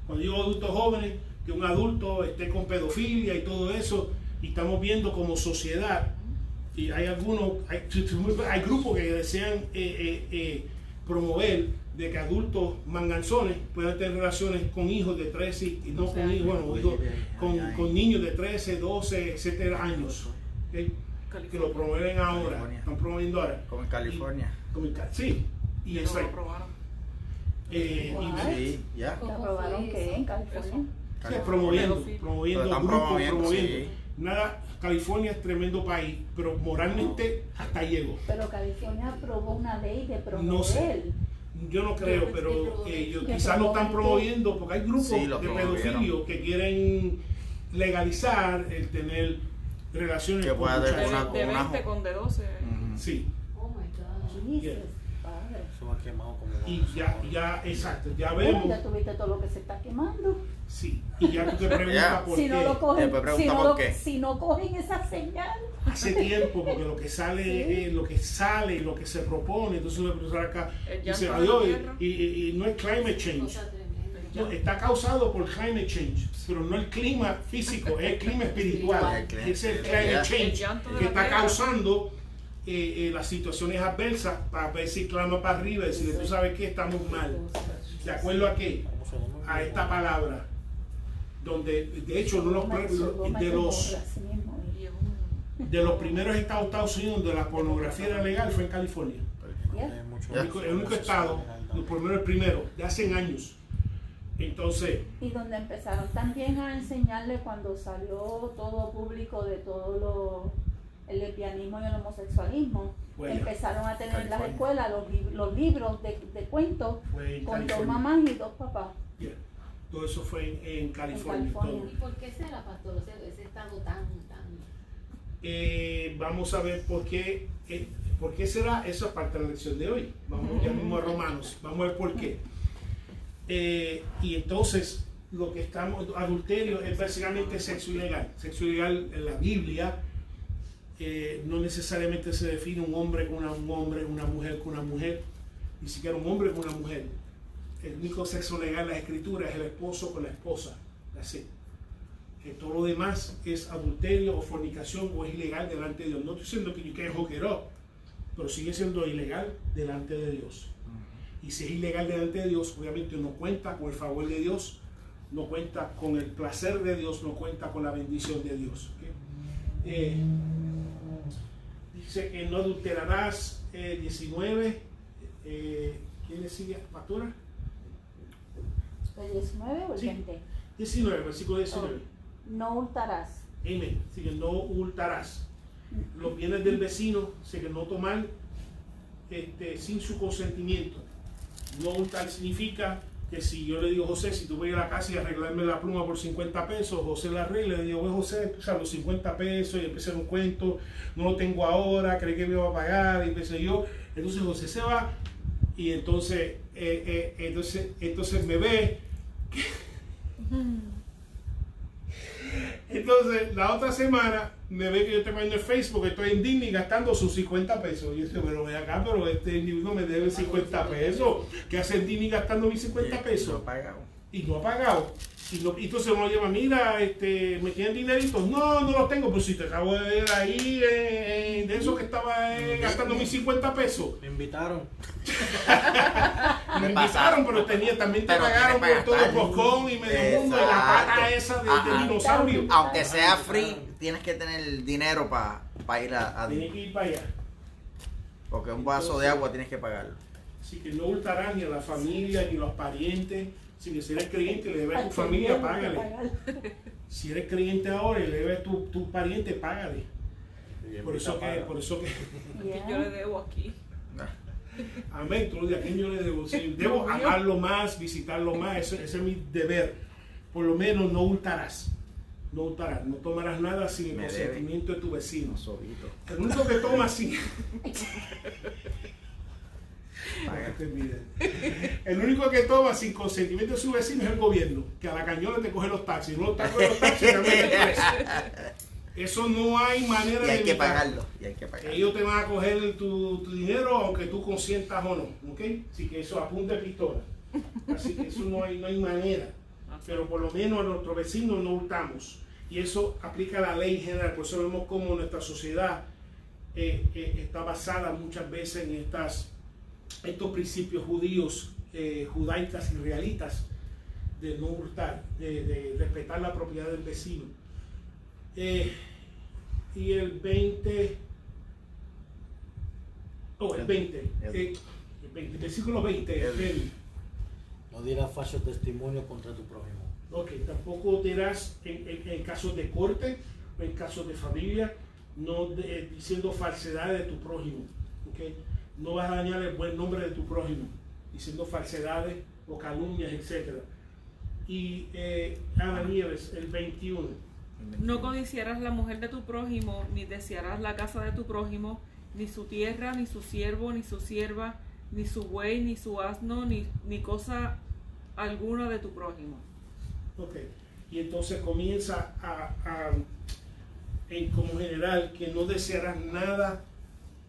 [SPEAKER 2] Cuando digo adultos jóvenes, que un adulto esté con pedofilia y todo eso, y estamos viendo como sociedad, y hay grupos que desean promover de que adultos manganzones puedan tener relaciones con hijos de 13, y no con hijos, bueno, hijos, con niños de 13, 12, etcétera años. ¿Okay? Que lo promueven ahora, están promoviendo ahora.
[SPEAKER 7] Como en California.
[SPEAKER 2] Sí, y eso
[SPEAKER 4] lo aprobaron.
[SPEAKER 7] Sí, ya.
[SPEAKER 3] ¿Te aprobaron qué en California?
[SPEAKER 2] Sí, promoviendo
[SPEAKER 7] Pero
[SPEAKER 2] grupos,
[SPEAKER 7] están promoviendo, sí.
[SPEAKER 2] Nada, California es tremendo país, pero moralmente hasta llegó.
[SPEAKER 3] Pero California aprobó una ley de promover.
[SPEAKER 2] No sé. Yo no creo, pero quizás lo están promoviendo porque hay grupos
[SPEAKER 7] Sí, lo
[SPEAKER 2] de
[SPEAKER 7] promovieron.
[SPEAKER 2] pedofilios que quieren legalizar el tener relaciones
[SPEAKER 7] Que
[SPEAKER 2] con
[SPEAKER 7] pueda haber
[SPEAKER 2] muchachos.
[SPEAKER 4] De 20 con de 12.
[SPEAKER 7] Ujú.
[SPEAKER 2] Sí,
[SPEAKER 1] Oh my God.
[SPEAKER 3] Jesus,
[SPEAKER 2] Yeah.
[SPEAKER 3] padre.
[SPEAKER 6] Eso va quemado como
[SPEAKER 2] y ya, exacto, ya
[SPEAKER 3] Bueno,
[SPEAKER 2] vemos.
[SPEAKER 3] ya tuviste todo lo que se está quemando.
[SPEAKER 2] Sí, y ya tú te preguntas
[SPEAKER 7] Ya.
[SPEAKER 2] por
[SPEAKER 3] Si no
[SPEAKER 2] qué.
[SPEAKER 3] lo cogen,
[SPEAKER 7] Después pregunta
[SPEAKER 3] si no,
[SPEAKER 7] por
[SPEAKER 3] lo-
[SPEAKER 7] qué.
[SPEAKER 3] si no cogen esa señal.
[SPEAKER 2] Hace tiempo, porque lo que sale, lo que sale, lo que se propone, entonces una persona acá
[SPEAKER 4] El
[SPEAKER 2] dice,
[SPEAKER 4] llanto de la
[SPEAKER 2] adiós,
[SPEAKER 4] tierra.
[SPEAKER 2] y no es climate change.
[SPEAKER 1] Cosa tremenda.
[SPEAKER 2] No, está causado por climate change, pero no el clima físico, es el clima espiritual.
[SPEAKER 7] El clima
[SPEAKER 2] Es el
[SPEAKER 7] espiritual.
[SPEAKER 2] climate change
[SPEAKER 4] El llanto de
[SPEAKER 2] que
[SPEAKER 4] la
[SPEAKER 2] está
[SPEAKER 4] tierra.
[SPEAKER 2] causando las situaciones adversas para ver si clama para arriba y decirle, tú sabes que estamos mal. ¿De acuerdo a qué? A esta palabra, donde de hecho uno de los primeros estados de Estados Unidos donde la pornografía era legal fue en California. El único estado, por lo menos el primero, de hace años. Entonces,
[SPEAKER 3] Y donde empezaron también a enseñarle cuando salió todo público de todo el lesbianismo y el homosexualismo.
[SPEAKER 2] Bueno,
[SPEAKER 3] Empezaron a tener en las
[SPEAKER 7] California.
[SPEAKER 3] escuelas los libros de cuentos
[SPEAKER 2] fue en
[SPEAKER 3] con dos
[SPEAKER 2] California.
[SPEAKER 3] mamás y dos papás.
[SPEAKER 2] Yeah. Todo eso fue en California.
[SPEAKER 3] California.
[SPEAKER 2] todo.
[SPEAKER 1] ¿Y por qué será, pastor? O sea, ese estado tan...
[SPEAKER 2] Vamos a ver por qué será. Eso es parte de la lección de hoy. Vamos ya mismo a Romanos. Vamos a ver por qué. Y entonces, lo que estamos, adulterio es básicamente sexo ilegal. Sexo ilegal en la Biblia no necesariamente se define un hombre con un hombre, una mujer con una mujer, ni siquiera un hombre con una mujer. El único sexo legal en la escritura es el esposo con la esposa. Así. Todo lo demás es adulterio o fornicación o es ilegal delante de Dios. No estoy diciendo que you can't hook it up, pero sigue siendo ilegal delante de Dios. Y si es ilegal delante de Dios, obviamente no cuenta con el favor de Dios, no cuenta con el placer de Dios, no cuenta con la bendición de Dios. ¿Okay? Dice que no adulterarás. 19. ¿Quién le sigue? ¿Pastora?
[SPEAKER 3] ¿El 19 o el
[SPEAKER 2] Sí.
[SPEAKER 3] 20?
[SPEAKER 2] 19, versículo 19.
[SPEAKER 3] No hurtarás.
[SPEAKER 2] Amén. Así que no hurtarás. Los bienes del vecino, así que no tomar sin su consentimiento. No hurtar significa que si yo le digo, José, si tú vas a ir a la casa y arreglarme la pluma por 50 pesos, José la arregla, le digo, oye, José, o sea, los 50 pesos, y empecé un cuento, no lo tengo ahora, cree que me va a pagar, y empecé yo. Entonces José se va, y entonces me ve. Entonces, la otra semana me ve que yo estoy poniendo en Facebook que estoy en Disney gastando sus 50 pesos. Y yo digo, pero ven acá, pero este individuo me debe 50 pesos. ¿Qué hace en Disney gastando mis 50 pesos?
[SPEAKER 7] Lo pagado.
[SPEAKER 2] Y no ha pagado. Y entonces uno lleva, mira, ¿me tienen dineritos? No, no los tengo, pues si te acabo de ver ahí de eso que estaba gastando mis 50 pesos.
[SPEAKER 5] Me invitaron.
[SPEAKER 2] Me invitaron, pero también te
[SPEAKER 9] Pero
[SPEAKER 2] pagaron
[SPEAKER 9] tienes
[SPEAKER 2] por
[SPEAKER 9] que
[SPEAKER 2] todo el
[SPEAKER 9] gastar.
[SPEAKER 2] Boscón y medio mundo y la pata esa del dinosaurio.
[SPEAKER 9] Aunque sea free, tienes que tener dinero para ir a
[SPEAKER 2] Tienes que ir para allá.
[SPEAKER 9] porque un vaso de agua tienes que pagarlo.
[SPEAKER 2] Así que no hurtarás ni a la familia ni a los parientes. Así que si eres creyente y le debes a tu familia, págale. Si eres creyente ahora y le debes a tu pariente, págale. Por eso que
[SPEAKER 4] Yo le debo aquí.
[SPEAKER 2] amén, todos los días, ¿a quién yo le debo? Sí, debo amarlo más, visitarlo más, ese es mi deber. Por lo menos no hurtarás. No hurtarás, no tomarás nada sin el
[SPEAKER 9] Me
[SPEAKER 2] consentimiento de tu vecino.
[SPEAKER 9] Un sobito.
[SPEAKER 2] El único que toma sin...
[SPEAKER 9] Paga.
[SPEAKER 2] El único que toma sin consentimiento de su vecino es el gobierno, que a la cañona te coge los taxis. No te coge los taxis, te meten preso. Eso no hay manera
[SPEAKER 9] Y hay
[SPEAKER 2] de
[SPEAKER 9] que
[SPEAKER 2] evitarlo.
[SPEAKER 9] pagarlo. Y hay que pagarlo.
[SPEAKER 2] Ellos te van a coger tu dinero aunque tú consientas o no, ¿ok? Así que eso apunta de pistola. Así que eso no hay manera. Pero por lo menos a nuestros vecinos no hurtamos. Y eso aplica a la ley general. Por eso vemos cómo nuestra sociedad está basada muchas veces en estos principios judíos, judaicas y realistas de no hurtar, de respetar la propiedad del vecino. Y el 20, el versículo 20,
[SPEAKER 5] No dirás falso testimonio contra tu prójimo.
[SPEAKER 2] ok, tampoco dirás en casos de corte o en casos de familia, no diciendo falsedades de tu prójimo, ok. No vas a dañar el buen nombre de tu prójimo, diciendo falsedades o calumnias, etc. Y Ana Nieves, el 21.
[SPEAKER 4] No codiciarás la mujer de tu prójimo, ni desearás la casa de tu prójimo, ni su tierra, ni su siervo, ni su sierva, ni su buey, ni su asno, ni cosa alguna de tu prójimo.
[SPEAKER 2] Ok, y entonces comienza en como general que no desearás nada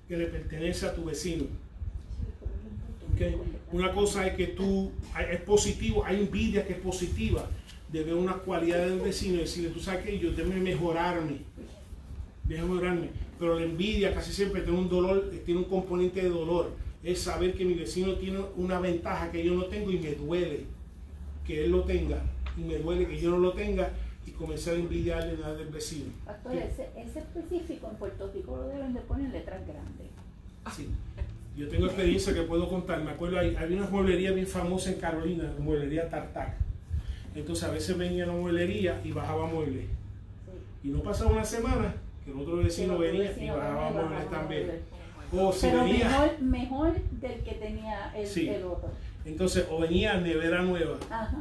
[SPEAKER 2] que le pertenece a tu vecino. Okay. Una cosa es que es positivo, hay envidia que es positiva de ver una cualidad del vecino y decirle, tú sabes que yo déjame mejorarme, pero la envidia casi siempre tiene un dolor, tiene un componente de dolor, es saber que mi vecino tiene una ventaja que yo no tengo y me duele que él lo tenga, y me duele que yo no lo tenga, y comenzar a envidiarle nada del vecino.
[SPEAKER 3] Pastor, ese específico en Puerto Rico lo deben de poner en letras grandes.
[SPEAKER 2] Sí. Yo tengo experiencia que puedo contar. Me acuerdo, había una mueblería bien famosa en Carolina, la mueblería Tartac. Entonces a veces venía a la mueblería y bajaba muebles.
[SPEAKER 3] Sí.
[SPEAKER 2] Y no pasaba una semana que el otro vecino venía y bajaba muebles también. O si
[SPEAKER 3] Pero
[SPEAKER 2] venía,
[SPEAKER 3] mejor del que tenía
[SPEAKER 2] Sí.
[SPEAKER 3] el otro.
[SPEAKER 2] entonces o venía nevera nueva.
[SPEAKER 3] Ajá.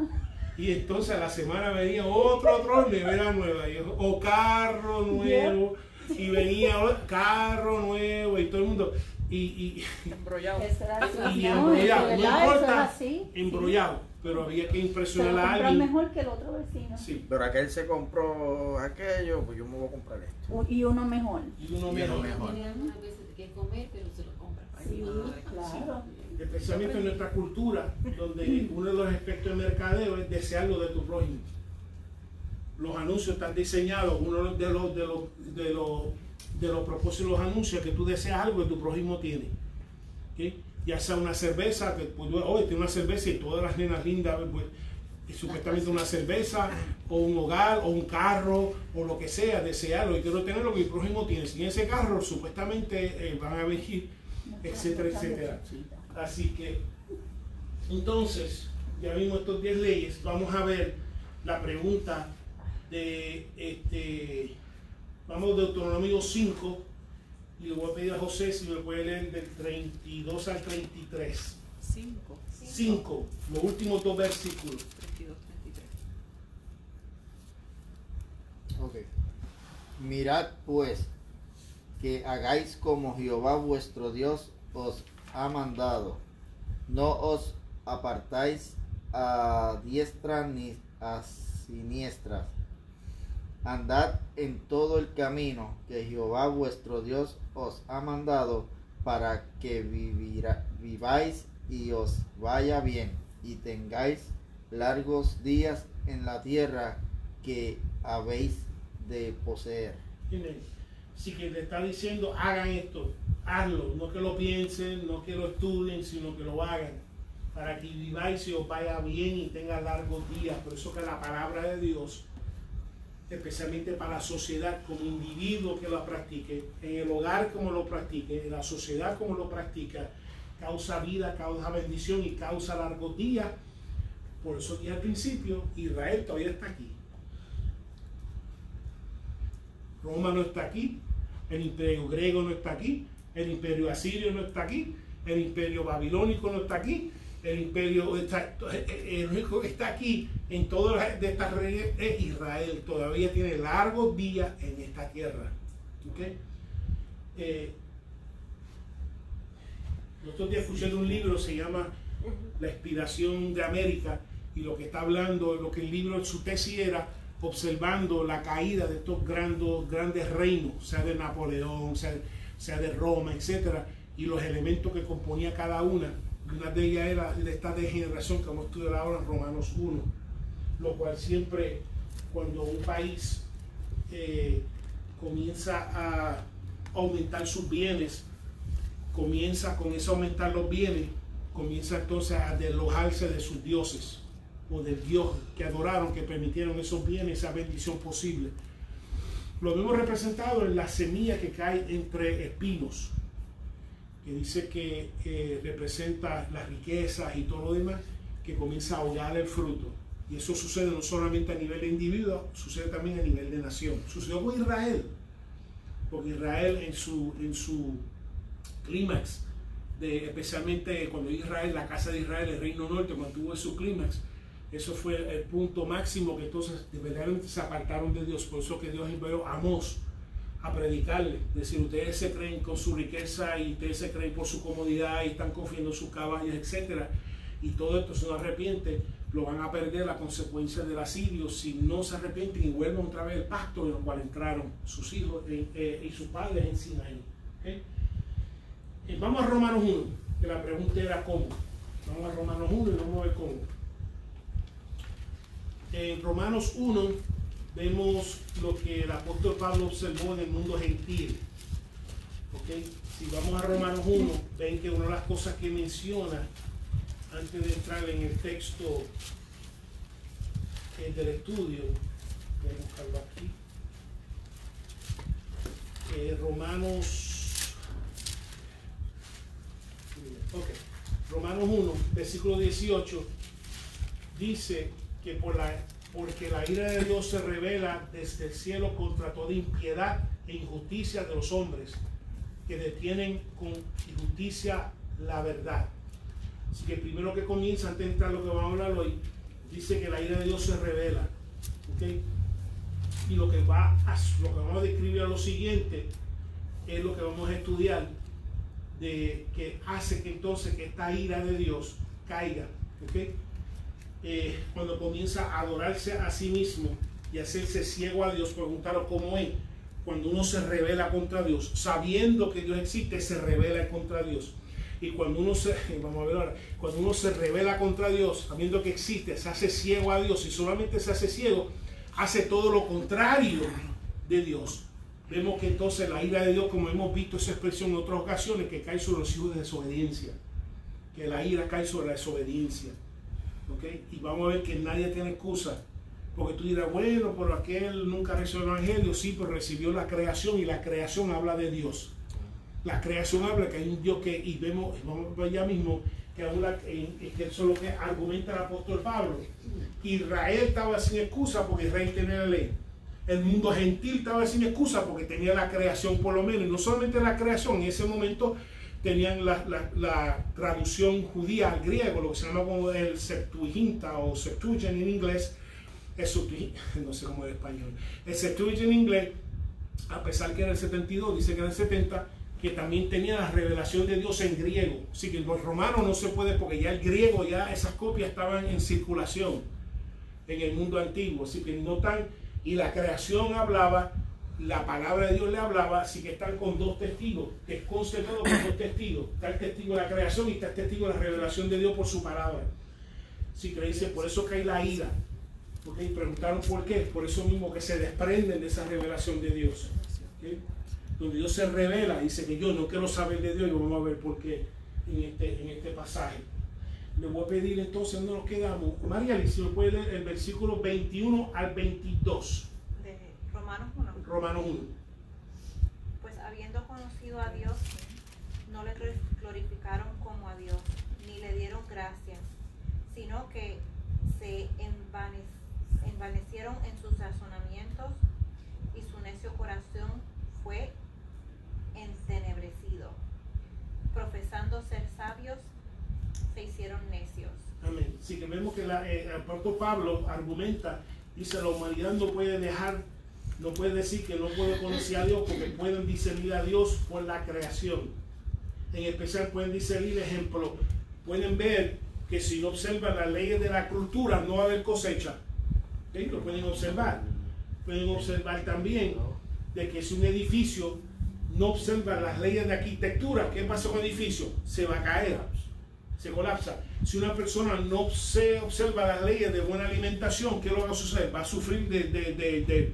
[SPEAKER 2] Y entonces a la semana venía otro nevera nueva. O carro nuevo. Y venía carro nuevo y todo el mundo. Y
[SPEAKER 4] Embrollado.
[SPEAKER 3] Eso era así.
[SPEAKER 2] Y
[SPEAKER 3] No,
[SPEAKER 2] embrollado,
[SPEAKER 3] de
[SPEAKER 2] no
[SPEAKER 3] verdad, eso
[SPEAKER 2] importa,
[SPEAKER 3] era así.
[SPEAKER 2] embrollado, pero había que
[SPEAKER 3] Se
[SPEAKER 2] impresionar
[SPEAKER 3] lo
[SPEAKER 2] a
[SPEAKER 3] compran
[SPEAKER 2] alguien.
[SPEAKER 3] mejor que el otro vecino.
[SPEAKER 2] Sí,
[SPEAKER 9] Pero aquel se compró aquello, pues yo me voy a comprar esto.
[SPEAKER 3] Y uno mejor.
[SPEAKER 2] y uno
[SPEAKER 9] Y
[SPEAKER 2] mejor.
[SPEAKER 9] uno mejor.
[SPEAKER 1] Tiene algunas veces que comer, pero se lo compra.
[SPEAKER 3] Sí, claro.
[SPEAKER 2] Especialmente en nuestra cultura, donde uno de los aspectos de mercadeo es desear lo de tu prójimo. Los anuncios están diseñados, uno de los propósitos de los anuncios es que tú deseas algo que tu prójimo tiene. ¿Okay? Ya sea una cerveza, que pues, hoy tiene una cerveza y todas las nenas lindas, pues, y supuestamente una cerveza, o un hogar, o un carro, o lo que sea, desearlo. Y quiero tener lo que mi prójimo tiene. Sin ese carro, supuestamente van a venir, etcétera, etcétera. Así que, entonces, ya vimos estos 10 leyes. Vamos a ver la pregunta de, vamos a Deuteronomio 5. Y le voy a pedir a José si me puede leer del 32 al 33. 5, los últimos dos versículos.
[SPEAKER 4] 32, 33.
[SPEAKER 7] Ok. Mirad pues que hagáis como Jehová vuestro Dios os ha mandado. No os apartáis a diestra ni a siniestra. Andad en todo el camino que Jehová vuestro Dios os ha mandado para que viváis y os vaya bien y tengáis largos días en la tierra que habéis de poseer.
[SPEAKER 2] Amén. Así que le está diciendo, hagan esto, hazlo, no que lo piensen, no que lo estudien, sino que lo hagan, para que viváis y os vaya bien y tenga largos días. Por eso que la palabra de Dios, especialmente para la sociedad, como individuo que lo practique, en el hogar como lo practique, en la sociedad como lo practica, causa vida, causa bendición y causa largos días. Por eso dije al principio, Israel todavía está aquí. Roma no está aquí, el imperio griego no está aquí, el imperio asirio no está aquí, el imperio babilónico no está aquí, el único que está aquí en todas de estas reyes es Israel. Todavía tiene largos días en esta tierra. ¿Okay? Los otros días escuché de un libro, se llama La inspiración de América, y lo que está hablando, lo que el libro, su tesis era observando la caída de estos grandes reinos, sea de Napoleón, sea de Roma, etcétera, y los elementos que componía cada una. Una de ellas era de esta degeneración que hemos estudiado ahora en Romanos 1, lo cual siempre, cuando un país comienza a aumentar sus bienes, comienza con eso aumentar los bienes, comienza entonces a deslojarse de sus dioses o del Dios que adoraron, que permitieron esos bienes, esa bendición posible. Lo vemos representado en la semilla que cae entre espinos, que dice que representa las riquezas y todo lo demás, que comienza a ahogar el fruto. Y eso sucede no solamente a nivel de individuo, sucede también a nivel de nación. Sucedió con Israel, porque Israel en su clímax, especialmente cuando Israel, la casa de Israel, el reino norte, cuando tuvo su clímax, eso fue el punto máximo, que entonces verdaderamente se apartaron de Dios. Por eso que Dios envió a Amós a predicarle, decir, ustedes se creen con su riqueza y ustedes se creen por su comodidad y están confiando en sus caballos, etcétera, y todo esto, si no arrepienten, lo van a perder a consecuencia del asirio, si no se arrepienten y vuelven otra vez el pacto en el cual entraron sus hijos y sus padres en Sinaí. ¿Okay? Vamos a Romanos 1, que la pregunta era cómo. Vamos a Romanos 1 y vamos a ver cómo. En Romanos 1 vemos lo que el apóstol Pablo observó en el mundo gentil. ¿Okay? Si vamos a Romanos 1, ven que una de las cosas que menciona antes de entrar en el texto del estudio, voy a buscarlo aquí, Romanos 1, versículo 18, dice que porque la ira de Dios se revela desde el cielo contra toda impiedad e injusticia de los hombres, que detienen con injusticia la verdad. Así que primero que comienza, antes de entrar a lo que vamos a hablar hoy, dice que la ira de Dios se revela. ¿Okay? Y lo que vamos a describir a lo siguiente es lo que vamos a estudiar, de que hace que entonces que esta ira de Dios caiga. ¿Okay? Cuando comienza a adorarse a sí mismo y hacerse ciego a Dios, preguntaros cómo es. Cuando uno se revela contra Dios, sabiendo que Dios existe, se revela contra Dios. Y cuando uno cuando uno se revela contra Dios, sabiendo que existe, se hace ciego a Dios, y solamente se hace ciego, hace todo lo contrario de Dios. Vemos que entonces la ira de Dios, como hemos visto esa expresión en otras ocasiones, que cae sobre los hijos de desobediencia, que la ira cae sobre la desobediencia. ¿Okay? Y vamos a ver que nadie tiene excusa, porque tú dirás, bueno, pero aquel nunca recibió el evangelio. Sí, pero recibió la creación, y la creación habla de Dios. La creación habla que hay un Dios que, y vamos a ver ya mismo que eso es lo que argumenta el apóstol Pablo. Israel estaba sin excusa porque Israel tenía la ley. El mundo gentil estaba sin excusa porque tenía la creación, por lo menos. Y no solamente la creación, en ese momento tenían la traducción judía al griego, lo que se llama como el Septuaginta o Septuagint en inglés. No sé cómo es en español. El Septuagint en inglés, a pesar que era el 72, dice que era el 70, que también tenía la revelación de Dios en griego. Así que los romanos no se puede, porque ya el griego, ya esas copias estaban en circulación en el mundo antiguo. Así que no tan, y la creación hablaba, la palabra de Dios le hablaba, así que están con dos testigos, que conste todo con dos testigos. Está el testigo de la creación y está el testigo de la revelación de Dios por su palabra. Así que dice, por eso que hay la ira. ¿Ok? Preguntaron por qué. Por eso mismo que se desprenden de esa revelación de Dios. ¿Ok? Donde Dios se revela, dice que yo no quiero saber de Dios, y vamos a ver por qué en este pasaje. Le voy a pedir entonces, ¿dónde nos quedamos? María, si nos puede leer el versículo 21 al 22.
[SPEAKER 8] De Romanos 1.
[SPEAKER 2] Romanos 1.
[SPEAKER 8] Pues habiendo conocido a Dios, no le glorificaron como a Dios, ni le dieron gracias, sino que se envanecieron en sus razonamientos, y su necio corazón fue entenebrecido. Profesando ser sabios, se hicieron necios.
[SPEAKER 2] Amén. Así que vemos que el apóstol Pablo argumenta, dice, la humanidad no puede decir que no puede conocer a Dios, porque pueden discernir a Dios por la creación. En especial pueden discernir, ejemplo, pueden ver que si no observan las leyes de la cultura no va a haber cosecha. ¿Okay? Lo pueden observar. Pueden observar también de que si un edificio no observa las leyes de arquitectura, ¿qué pasa con el edificio? Se va a caer, se colapsa. Si una persona no se observa las leyes de buena alimentación, ¿qué es lo que va a suceder? Va a sufrir de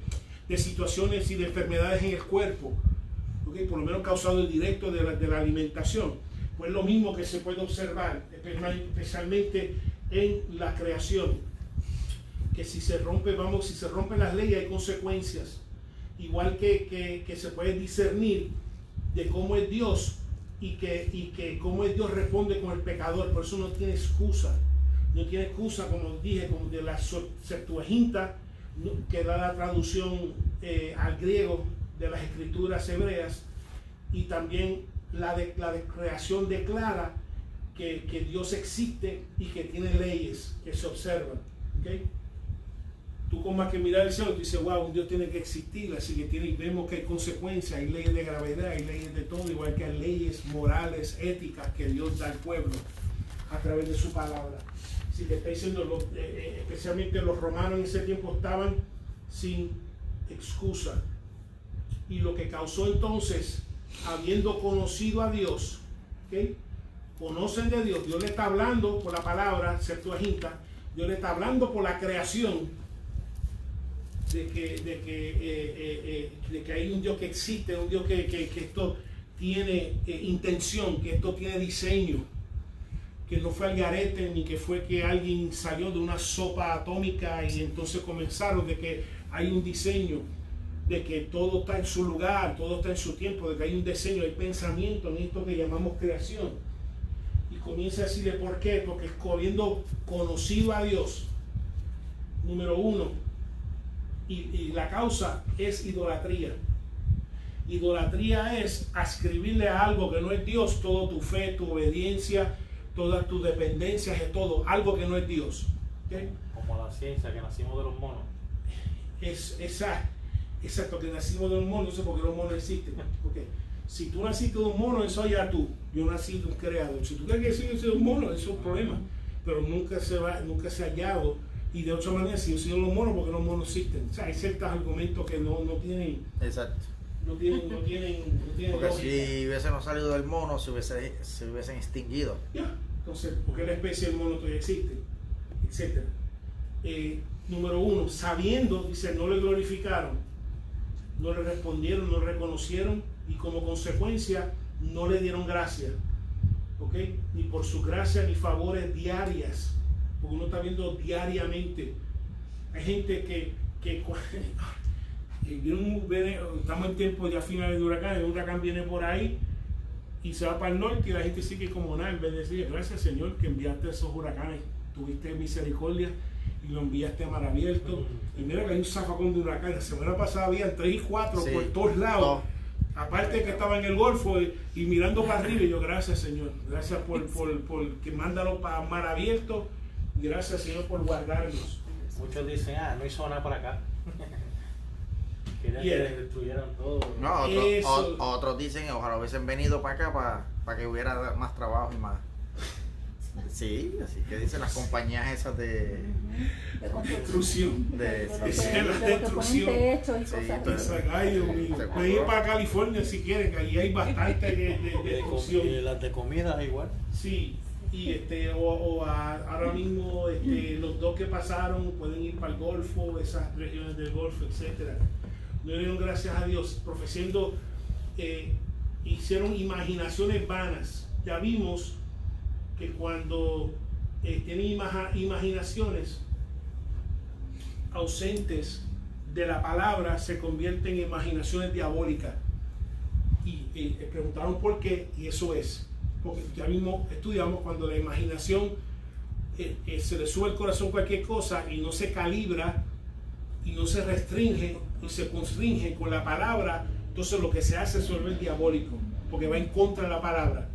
[SPEAKER 2] situaciones y de enfermedades en el cuerpo, ¿okay? Por lo menos causado el directo de la alimentación. Pues lo mismo que se puede observar, especialmente en la creación, que si se rompen las leyes hay consecuencias. Igual que se puede discernir de cómo es Dios y que cómo es Dios responde con el pecador. Por eso no tiene excusa. No tiene excusa, como dije, como de la Septuaginta, que da la traducción al griego de las escrituras hebreas, y también la de creación declara que Dios existe y que tiene leyes que se observan. ¿Okay? Tú con más que mirar el cielo, tú dices, wow, un Dios tiene que existir, así que vemos que hay consecuencias, hay leyes de gravedad, hay leyes de todo, igual que hay leyes morales, éticas que Dios da al pueblo a través de su palabra. Así que está diciendo, especialmente los romanos en ese tiempo estaban sin excusa. Y lo que causó entonces, habiendo conocido a Dios, ¿okay? Conocen de Dios, Dios le está hablando por la palabra, Septuaginta, Dios le está hablando por la creación, de que hay un Dios que existe, un Dios que esto tiene intención, que esto tiene diseño, que no fue al garete, ni que fue que alguien salió de una sopa atómica y entonces comenzaron, de que hay un diseño, de que todo está en su lugar, todo está en su tiempo, de que hay un diseño, hay pensamiento en esto que llamamos creación. Y comienza a decirle por qué, porque habiendo conocido a Dios, número uno, y la causa es idolatría. Idolatría es ascribirle a algo que no es Dios toda tu fe, tu obediencia, todas tus dependencias, es todo, algo que no es Dios. ¿Okay?
[SPEAKER 6] Como la ciencia, que nacimos de los monos.
[SPEAKER 2] Exacto, que nacimos de un mono, no sé por qué los monos existen. Okay. Si tú naciste de un mono, eso ya tú. Yo nací de un creador. Si tú crees que yo soy de un mono, eso es un problema. Pero nunca se ha hallado. Y de otra manera, si yo soy de los monos, porque los monos existen. O sea, hay ciertos argumentos que no tienen.
[SPEAKER 9] Exacto.
[SPEAKER 2] No tienen
[SPEAKER 9] Porque
[SPEAKER 2] lógica.
[SPEAKER 9] si hubiésemos salido del mono, se hubiesen extinguido.
[SPEAKER 2] Ya. Entonces, ¿por qué la especie del mono todavía existe? Etcétera. Número uno, sabiendo, dice, no le glorificaron, no le respondieron, no le reconocieron, y como consecuencia no le dieron gracia. ¿Ok? Ni por su gracia ni favores diarias, porque uno está viendo diariamente. Hay gente que estamos en tiempo ya finales de huracán, el huracán viene por ahí y se va para el norte y la gente sigue como nada, en vez de decir, gracias Señor que enviaste esos huracanes, tuviste misericordia y lo enviaste a mar abierto. Y mira que hay un zafacón de huracán, la semana pasada había 3 y 4 por todos lados. Aparte de que estaba en el Golfo y mirando para arriba, y yo, gracias Señor, gracias por que mándalo para mar abierto, gracias Señor por guardarnos.
[SPEAKER 6] Muchos dicen, no hizo nada para acá. Querían que destruyeran todo.
[SPEAKER 9] No, otros dicen, ojalá hubiesen venido para acá para que hubiera más trabajo y más. Sí, así que dicen las compañías esas de
[SPEAKER 2] destrucción.
[SPEAKER 9] De
[SPEAKER 2] destrucción. Ay, Dios mío. Pueden ir para California si quieren, que allí hay bastante de destrucción.
[SPEAKER 6] Y las de comida igual.
[SPEAKER 2] Sí, ahora mismo los dos que pasaron pueden ir para el Golfo, esas regiones del Golfo, etcétera. No dieron gracias a Dios, profeciendo, hicieron imaginaciones vanas. Ya vimos que cuando tienen imaginaciones ausentes de la palabra, se convierten en imaginaciones diabólicas. Y preguntaron por qué, y eso es porque ya mismo estudiamos cuando la imaginación se le sube al corazón cualquier cosa y no se calibra y no se restringe y se constringe con la palabra, entonces lo que se hace es volver diabólico, porque va en contra de la palabra.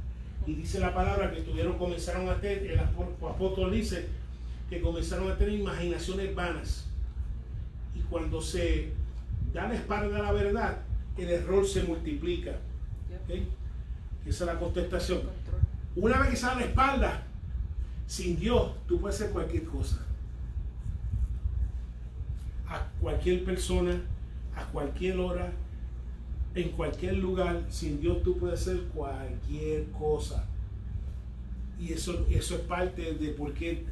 [SPEAKER 2] Y dice la palabra que comenzaron a tener, el apóstol dice que comenzaron a tener imaginaciones vanas, y cuando se da la espalda a la verdad, el error se multiplica. ¿Okay? Esa es la contestación. Una vez que se da la espalda, sin Dios, tú puedes hacer cualquier cosa. A cualquier persona, a cualquier hora, en cualquier lugar, sin Dios tú puedes hacer cualquier cosa. Y eso es parte de por qué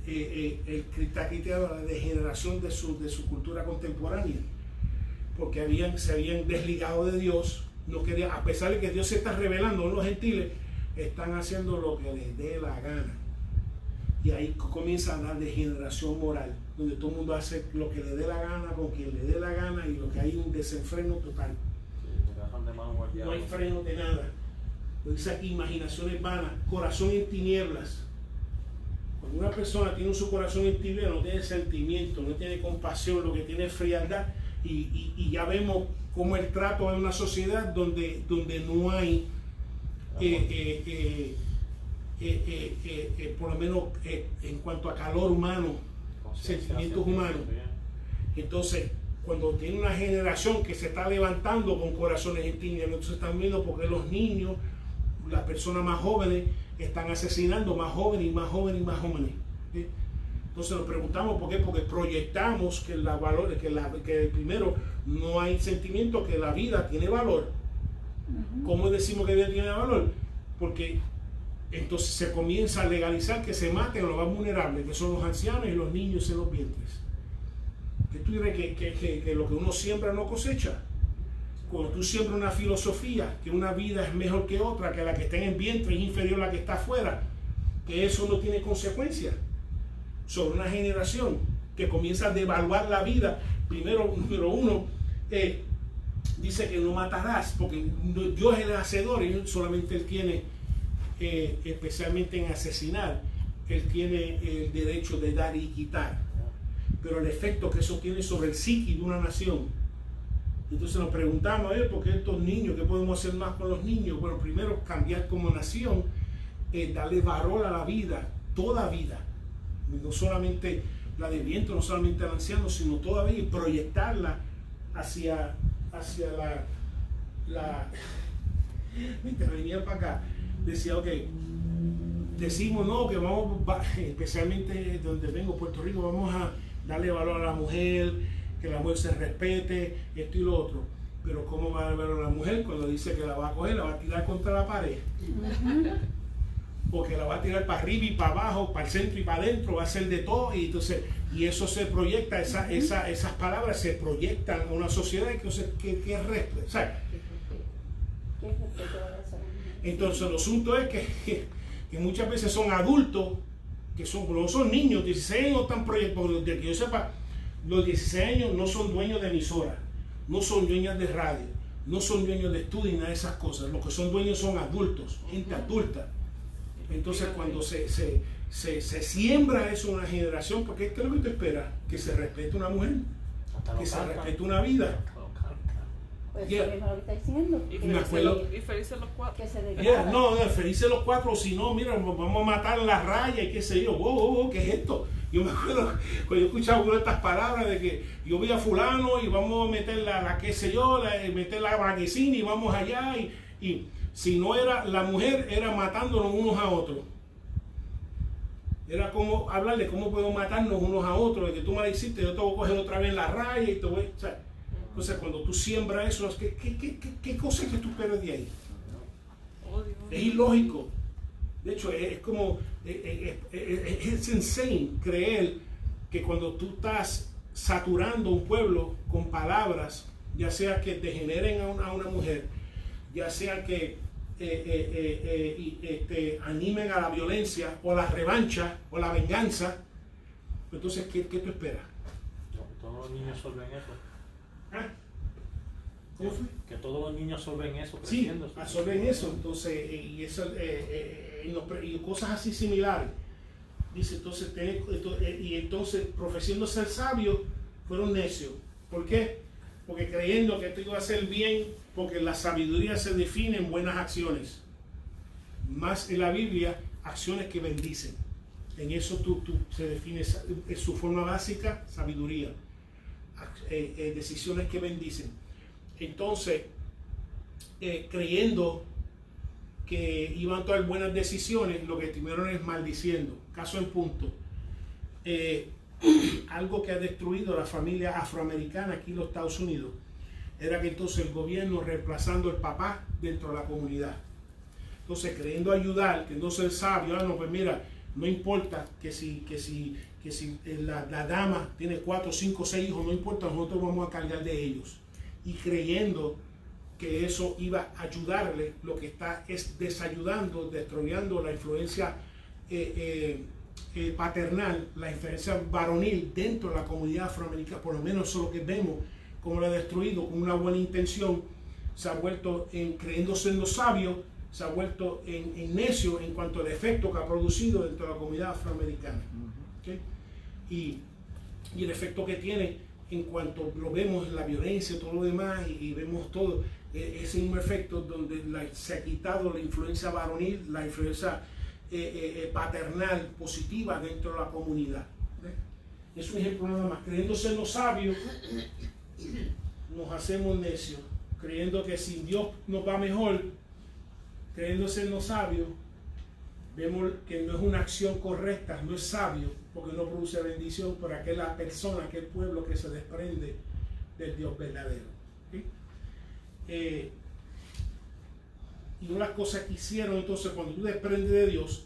[SPEAKER 2] está criticando la degeneración de su cultura contemporánea. Porque se habían desligado de Dios. No quería, a pesar de que Dios se está revelando en los gentiles, están haciendo lo que les dé la gana. Y ahí comienza la degeneración moral, donde todo el mundo hace lo que le dé la gana, con quien le dé la gana, y lo que hay un desenfreno total. No hay freno de nada. Dice aquí, imaginaciones vanas, corazón en tinieblas. Cuando una persona tiene su corazón en tinieblas, no tiene sentimiento, no tiene compasión, lo que tiene es frialdad. Y ya vemos cómo el trato es una sociedad donde no hay por lo menos en cuanto a calor humano, sentimientos humanos. Entonces, cuando tiene una generación que se está levantando con corazones en tinieblas, entonces están viendo porque los niños, las personas más jóvenes, están asesinando más jóvenes y más jóvenes y más jóvenes. ¿Sí? Entonces nos preguntamos por qué, porque proyectamos que primero no hay sentimiento, que la vida tiene valor. ¿Cómo decimos que la vida tiene valor? Porque entonces se comienza a legalizar que se maten a los más vulnerables, que son los ancianos y los niños en los vientres. ¿Qué tú crees que lo que uno siembra no cosecha? Cuando tú siembras una filosofía, que una vida es mejor que otra, que la que está en el vientre es inferior a la que está afuera, que eso no tiene consecuencias sobre una generación que comienza a devaluar la vida. Primero, número uno, dice que no matarás, porque Dios es el hacedor y solamente Él tiene, especialmente en asesinar, Él tiene el derecho de dar y quitar. Pero el efecto que eso tiene sobre el psiqui de una nación. Entonces nos preguntamos, ¿por qué estos niños? ¿Qué podemos hacer más con los niños? Bueno, primero cambiar como nación, darle valor a la vida, toda vida. No solamente la de viento, no solamente al anciano, sino toda vida, y proyectarla hacia la mientras venía para acá, decía, ok, decimos no, que vamos, especialmente donde vengo, Puerto Rico, vamos a darle valor a la mujer, que la mujer se respete, esto y lo otro. Pero ¿cómo va a dar valor a la mujer cuando dice que la va a coger, la va a tirar contra la pared? Porque la va a tirar para arriba y para abajo, para el centro y para adentro, va a hacer de todo, y entonces, y eso se proyecta, esas palabras se proyectan a una sociedad que respeto. O sea, entonces el asunto es que muchas veces son adultos, que no son niños, 16 años están proyectados, de que yo sepa, los 16 años no son dueños de emisora, no son dueños de radio, no son dueños de estudio y nada de esas cosas. Los que son dueños son adultos, gente adulta. Entonces cuando se siembra eso en una generación, porque ¿qué es lo que te espera? Que se respete una mujer, que se respete una vida.
[SPEAKER 3] Pues eso es lo que está diciendo.
[SPEAKER 4] Y felices los cuatro.
[SPEAKER 3] Que se degrada.
[SPEAKER 2] No, felices los cuatro, o si no, mira, vamos a matar la raya y qué sé yo. ¿Qué es esto? Yo me acuerdo cuando yo escuchaba una de estas palabras de que yo voy a fulano y vamos a meter la qué sé yo, meter la vaguecina y vamos allá, y si no era la mujer, era matándonos unos a otros. Era como hablar de cómo podemos matarnos unos a otros, de que tú me la hiciste, yo te voy a coger otra vez la raya y te voy, o sea, entonces cuando tú siembras eso, ¿qué cosa es que tú esperas de ahí? Es ilógico. De hecho, es como, es insane creer que cuando tú estás saturando un pueblo con palabras, ya sea que degeneren a una mujer, ya sea que animen a la violencia o la revancha o la venganza, entonces, ¿qué tú esperas?
[SPEAKER 6] Todos los niños absorben eso.
[SPEAKER 2] ¿Ah? ¿Cómo fue?
[SPEAKER 6] Que todos los niños absorben eso
[SPEAKER 2] Sí,
[SPEAKER 6] creciendo.
[SPEAKER 2] absorben eso, entonces, y cosas así similares. Dice, entonces, profesiendo ser sabios, fueron necios. ¿Por qué? Porque creyendo que esto iba a hacer bien, porque la sabiduría se define en buenas acciones. Más en la Biblia, acciones que bendicen. En eso se define en su forma básica, sabiduría. Decisiones que bendicen. Entonces, creyendo que iban a tomar buenas decisiones, lo que estuvieron es maldiciendo. Caso en punto. Algo que ha destruido la familia afroamericana aquí en los Estados Unidos era que entonces el gobierno reemplazando el papá dentro de la comunidad. Entonces, creyendo ayudar, que entonces el sabio, no, pues mira, no importa que si la dama tiene 4, 5, 6 hijos, no importa, nosotros vamos a cargar de ellos. Y creyendo que eso iba a ayudarle, lo que está es desayudando, destruyendo la influencia paternal, la influencia varonil dentro de la comunidad afroamericana. Por lo menos eso es lo que vemos, como lo ha destruido con una buena intención. Se ha vuelto creyendo siendo sabio, se ha vuelto en necio en cuanto al efecto que ha producido dentro de la comunidad afroamericana. ¿Okay? Y el efecto que tiene en cuanto lo vemos en la violencia, todo lo demás, y vemos todo, ese mismo efecto donde se ha quitado la influencia varonil, la influencia paternal positiva dentro de la comunidad. Es un ejemplo nada más. Creyendo ser los sabios, nos hacemos necios. Creyendo que si Dios nos va mejor, creyendo ser los sabios, vemos que no es una acción correcta, no es sabio, porque no produce bendición para aquella persona, aquel pueblo que se desprende del Dios verdadero. ¿Sí? Y una de las cosas que hicieron entonces, cuando tú desprendes de Dios,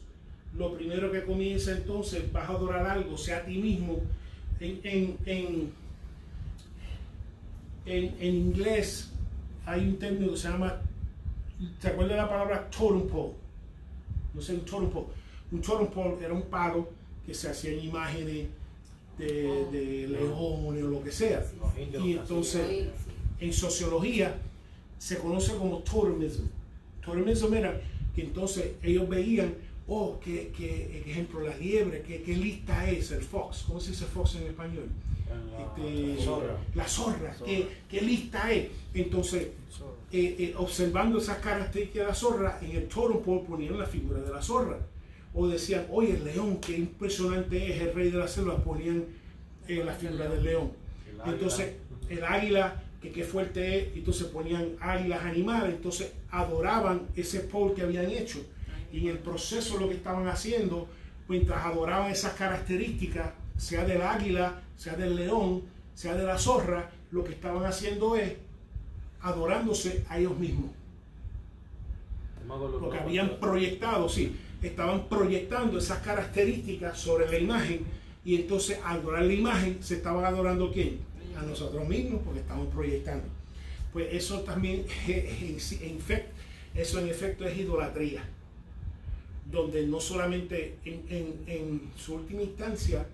[SPEAKER 2] lo primero que comienza entonces, vas a adorar algo, sea a ti mismo. En inglés hay un término que se llama, ¿se acuerda de la palabra totem pole? No sé, un totem pole. Un totem pole era un palo que se hacían imágenes de leones o lo que sea. Y entonces, en sociología, se conoce como totemism. Totemism era que entonces ellos veían, qué ejemplo, la liebre, qué lista es el fox. ¿Cómo se dice fox en español? La zorra, ¿qué lista es? Entonces, observando esas características de la zorra, en el totem pole ponían la figura de la zorra. O decían, oye, el león, qué impresionante es el rey de la selva, ponían la figura del león. Entonces, el águila, que qué fuerte es, entonces ponían águilas animales, entonces adoraban ese pole que habían hecho. Y en el proceso lo que estaban haciendo, mientras adoraban esas características, sea del águila, sea del león, sea de la zorra, lo que estaban haciendo es adorándose a ellos mismos. Lo que habían proyectado, sí, estaban proyectando esas características sobre la imagen, y entonces al adorar la imagen se estaban adorando ¿a quién? A nosotros mismos, porque estamos proyectando. Pues eso también eso en efecto es idolatría, donde no solamente en su última instancia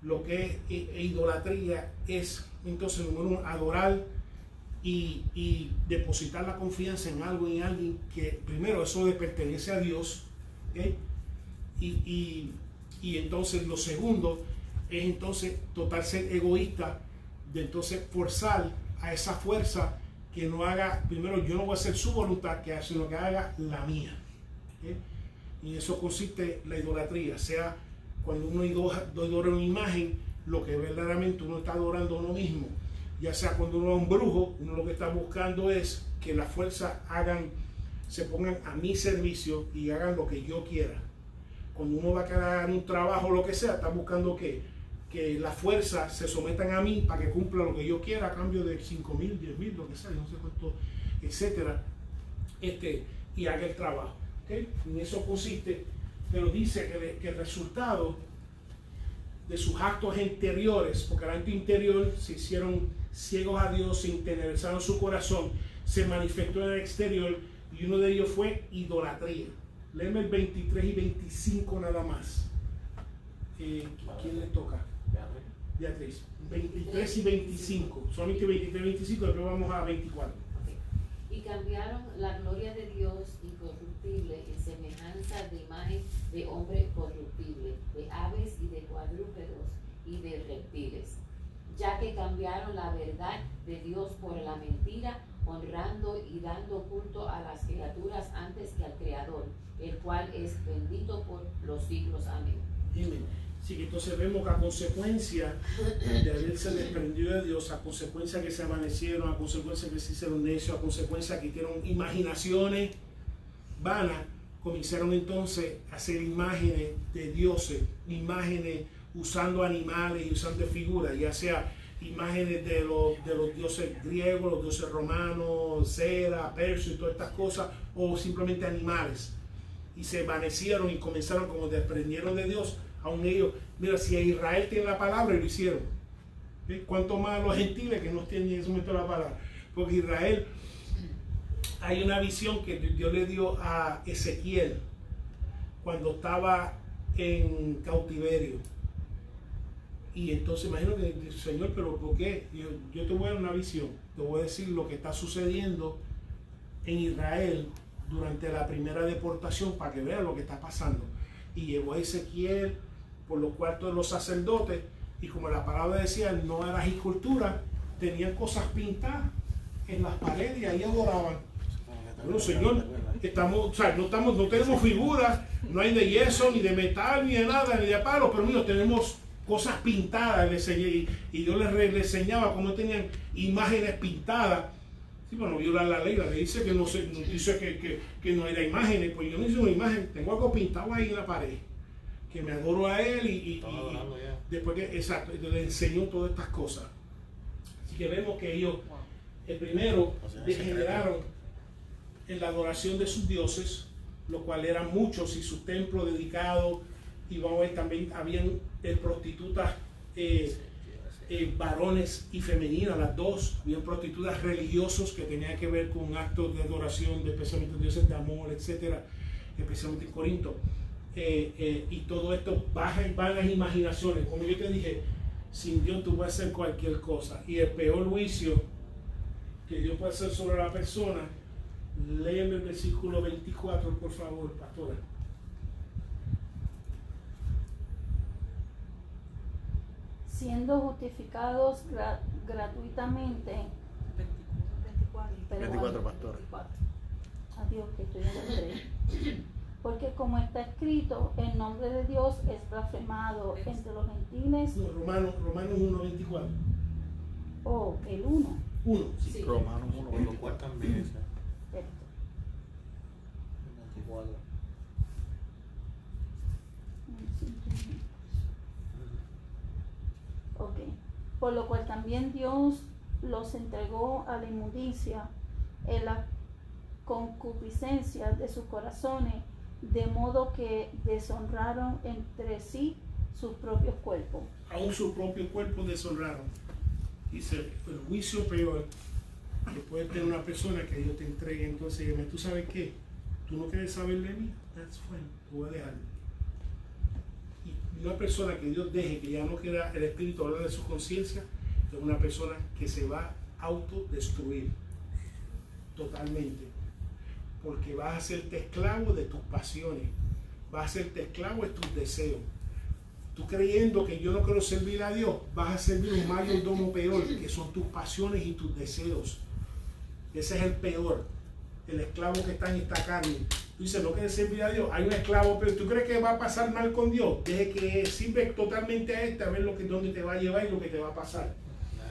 [SPEAKER 2] lo que es idolatría es entonces número uno, adorar y depositar la confianza en algo, en alguien que primero eso le pertenece a Dios, ¿okay? y entonces lo segundo es entonces total ser egoísta, de entonces forzar a esa fuerza que no haga, primero yo no voy a hacer su voluntad, sino que haga la mía, ¿okay? Y eso consiste la idolatría, sea cuando uno adora una imagen, lo que verdaderamente uno está adorando a uno mismo, ya sea cuando uno es un brujo, uno lo que está buscando es que las fuerzas se pongan a mi servicio y hagan lo que yo quiera. Cuando uno va a quedar en un trabajo o lo que sea, está buscando que las fuerzas se sometan a mí para que cumpla lo que yo quiera a cambio de 5,000, 10,000, lo que sea, no sé cuánto, etcétera, y haga el trabajo. ¿Okay? En eso consiste, pero dice que el resultado de sus actos interiores, porque el acto interior se hicieron ciegos a Dios, se entenebrizaron su corazón, se manifestó en el exterior, y uno de ellos fue idolatría. Léeme el 23 y 25 nada más. ¿Quién le toca? Beatriz. 23 y 25. Solamente 23 y 25, después vamos a 24.
[SPEAKER 1] Y cambiaron la gloria de Dios incorruptible en semejanza de imagen de hombre corruptible, de aves y de cuadrúpedos y de reptiles, ya que cambiaron la verdad de Dios por la mentira, honrando y dando culto a las criaturas antes que al Creador, el cual es bendito por los siglos. Amén.
[SPEAKER 2] Amén. Así que entonces vemos que a consecuencia de haberse desprendido de Dios, a consecuencia que se amanecieron, a consecuencia que se hicieron necios, a consecuencia que hicieron imaginaciones vanas, comenzaron entonces a hacer imágenes de dioses, imágenes usando animales y usando figuras, ya sea imágenes de los dioses griegos, los dioses romanos, Cera, Persio y todas estas cosas, o simplemente animales. Y se envanecieron y comenzaron, como desprendieron de Dios, aún ellos, mira, si a Israel tiene la palabra, lo hicieron. ¿Sí? Cuanto más a los gentiles que no tienen en ese momento la palabra. Porque Israel, hay una visión que Dios le dio a Ezequiel cuando estaba en cautiverio. Y entonces imagino que el Señor, pero ¿por qué? Yo te voy a dar una visión, te voy a decir lo que está sucediendo en Israel durante la primera deportación para que vean lo que está pasando. Y llevó a Ezequiel por los cuartos de los sacerdotes, y como la palabra decía, no era escultura, tenían cosas pintadas en las paredes y ahí adoraban. Bueno, Señor, estamos, o sea, no tenemos figuras, no hay de yeso, ni de metal, ni de nada, ni de palo, pero mira, tenemos cosas pintadas, y yo les enseñaba cómo tenían imágenes pintadas. Sí, bueno, viola la ley, la ley dice que no dice que no hay imágenes, pues yo no hice una imagen, tengo algo pintado ahí en la pared, que me adoro a él y después que, exacto, le enseñó todas estas cosas. Así que vemos que ellos, el primero, degeneraron en la adoración de sus dioses, lo cual eran muchos, y su templo dedicado, y vamos a ver también, habían prostitutas, varones y femeninas, las dos, habían prostitutas religiosos que tenían que ver con actos de adoración, especialmente dioses de amor, etcétera, especialmente en Corinto. Y todo esto baja en vanas imaginaciones. Como yo te dije, sin Dios tú puedes hacer cualquier cosa, y el peor juicio que Dios puede hacer sobre la persona. Léeme el versículo 24, por favor, pastora.
[SPEAKER 3] Siendo justificados gratuitamente.
[SPEAKER 9] 24, pastor.
[SPEAKER 3] 24. Adiós, que estoy en el 3. Porque como está escrito, el nombre de Dios es blasfemado entre los gentiles.
[SPEAKER 2] No, Romanos 1:24.
[SPEAKER 3] Oh, el 1.
[SPEAKER 2] 1, sí.
[SPEAKER 1] Sí.
[SPEAKER 9] Romanos 1,
[SPEAKER 6] Por lo cual también esa.
[SPEAKER 5] 24.
[SPEAKER 3] Ok. Por lo cual también Dios los entregó a la inmundicia en la concupiscencia de sus corazones, de modo que deshonraron entre sí sus propios cuerpos.
[SPEAKER 2] Aún su propio cuerpo deshonraron. Dice, el juicio peor que puede tener una persona que Dios te entregue, entonces dígame, ¿tú sabes qué? ¿Tú no quieres saber de mí? That's fine, te voy a dejar. Y una persona que Dios deje, que ya no queda el espíritu hablar de su conciencia, es una persona que se va a autodestruir totalmente. Porque vas a hacerte esclavo de tus pasiones, vas a hacerte esclavo de tus deseos. Tú creyendo que yo no quiero servir a Dios, vas a servir un mayordomo peor, que son tus pasiones y tus deseos. Ese es el peor, el esclavo que está en esta carne. Tú dices, no quieres servir a Dios, hay un esclavo, pero ¿tú crees que va a pasar mal con Dios? Deje que sirve totalmente a a ver dónde te va a llevar y lo que te va a pasar.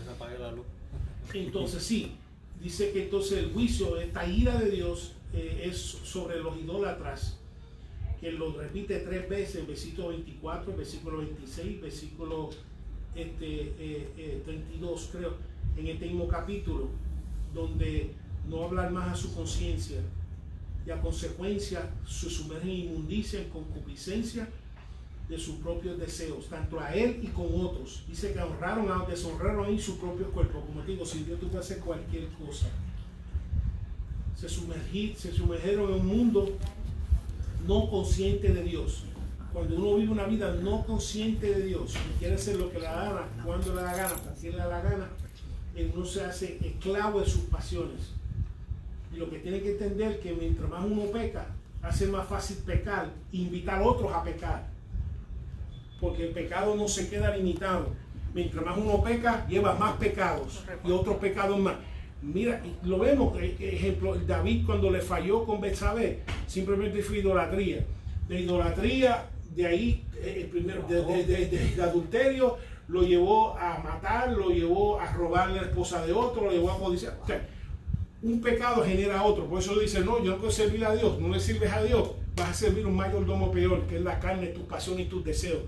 [SPEAKER 6] Apague la luz.
[SPEAKER 2] Entonces sí, dice que entonces el juicio, esta ira de Dios es sobre los idólatras, que lo repite 3 veces, versículo 24, versículo 26, versículo 32, creo, en este mismo capítulo, donde no hablar más a su conciencia, y a consecuencia se sumergen en inmundicia, en concupiscencia de sus propios deseos, tanto a él y con otros. Dice que deshonraron en su propio cuerpo. Como te digo, si Dios tú puedes hacer cualquier cosa. Se sumergieron en un mundo no consciente de Dios. Cuando uno vive una vida no consciente de Dios y quiere hacer lo que le da gana, cuando le da gana, con quien le da la gana, uno se hace esclavo de sus pasiones. Y lo que tiene que entender es que mientras más uno peca, hace más fácil pecar e invitar a otros a pecar. Porque el pecado no se queda limitado. Mientras más uno peca, lleva más pecados y otros pecados más. Mira, lo vemos, ejemplo, David cuando le falló con Betsabé, simplemente fue idolatría. De idolatría, de ahí, de adulterio, lo llevó a matar, lo llevó a robar la esposa de otro, lo llevó a codiciar. O sea, un pecado genera otro. Por eso dice, no, yo no quiero servir a Dios. No le sirves a Dios, vas a servir un mayordomo peor, que es la carne, tus pasiones y tus deseos.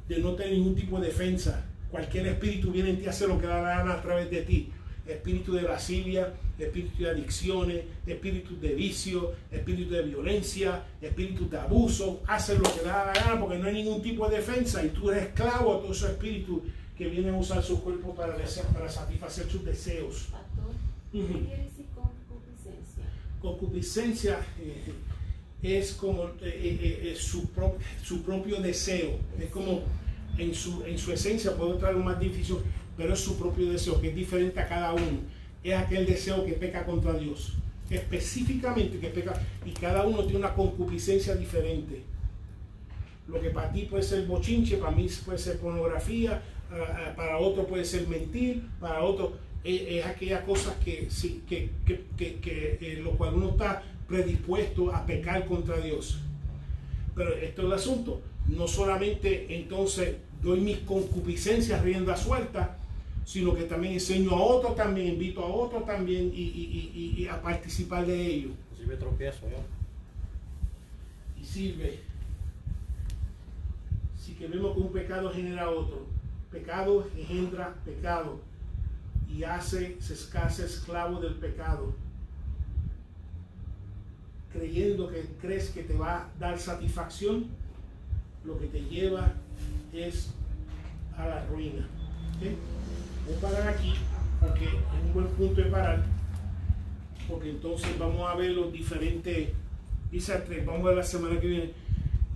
[SPEAKER 2] De no tener ningún tipo de defensa. Cualquier espíritu viene en ti a hacer lo que da la gana a través de ti. Espíritu de lascivia, espíritu de adicciones, espíritu de vicio, espíritu de violencia, espíritu de abuso. Hacen lo que da la gana porque no hay ningún tipo de defensa y tú eres esclavo a todos esos espíritus que vienen a usar su cuerpo para satisfacer sus deseos.
[SPEAKER 1] Pastor, ¿qué quiere decir concupiscencia?
[SPEAKER 2] Concupiscencia es como su propio deseo. Es como en su esencia, puedo traer un más difícil, pero es su propio deseo, que es diferente a cada uno. Es aquel deseo que peca contra Dios, específicamente que peca, y cada uno tiene una concupiscencia diferente. Lo que para ti puede ser bochinche, para mí puede ser pornografía, para otro puede ser mentir, para otro es aquellas cosas que lo cual uno está predispuesto a pecar contra Dios. Pero esto es el asunto. No solamente entonces doy mis concupiscencias rienda suelta, sino que también enseño a otros, también invito a otros también y a participar de ello.
[SPEAKER 6] Sirve tropiezo, ¿ya?
[SPEAKER 2] Y sirve. Si que vemos que un pecado genera otro. Pecado engendra pecado y se hace esclavo del pecado. Creyendo que crees que te va a dar satisfacción, lo que te lleva es a la ruina. ¿Okay? Voy a parar aquí porque es un buen punto de parar, porque entonces vamos a ver los diferentes vamos a ver la semana que viene,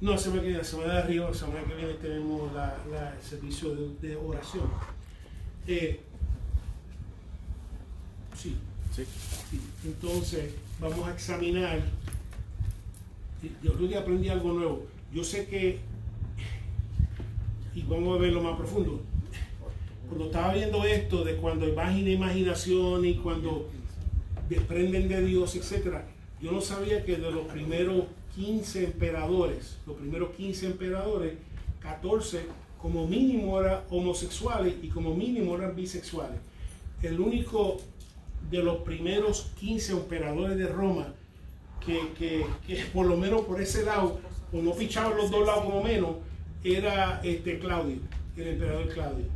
[SPEAKER 2] no la semana que viene, la semana de arriba, la semana que viene tenemos el servicio de oración. Sí. Entonces vamos a examinar. Yo creo que aprendí algo nuevo. Yo sé que, y vamos a verlo más profundo, cuando estaba viendo esto de cuando imaginación y cuando desprenden de Dios, etc., yo no sabía que de los primeros 15 emperadores, 14 como mínimo eran homosexuales y como mínimo eran bisexuales. El único de los primeros 15 emperadores de Roma que por lo menos por ese lado, o no fichaban los dos lados como menos, era Claudio, el emperador Claudio.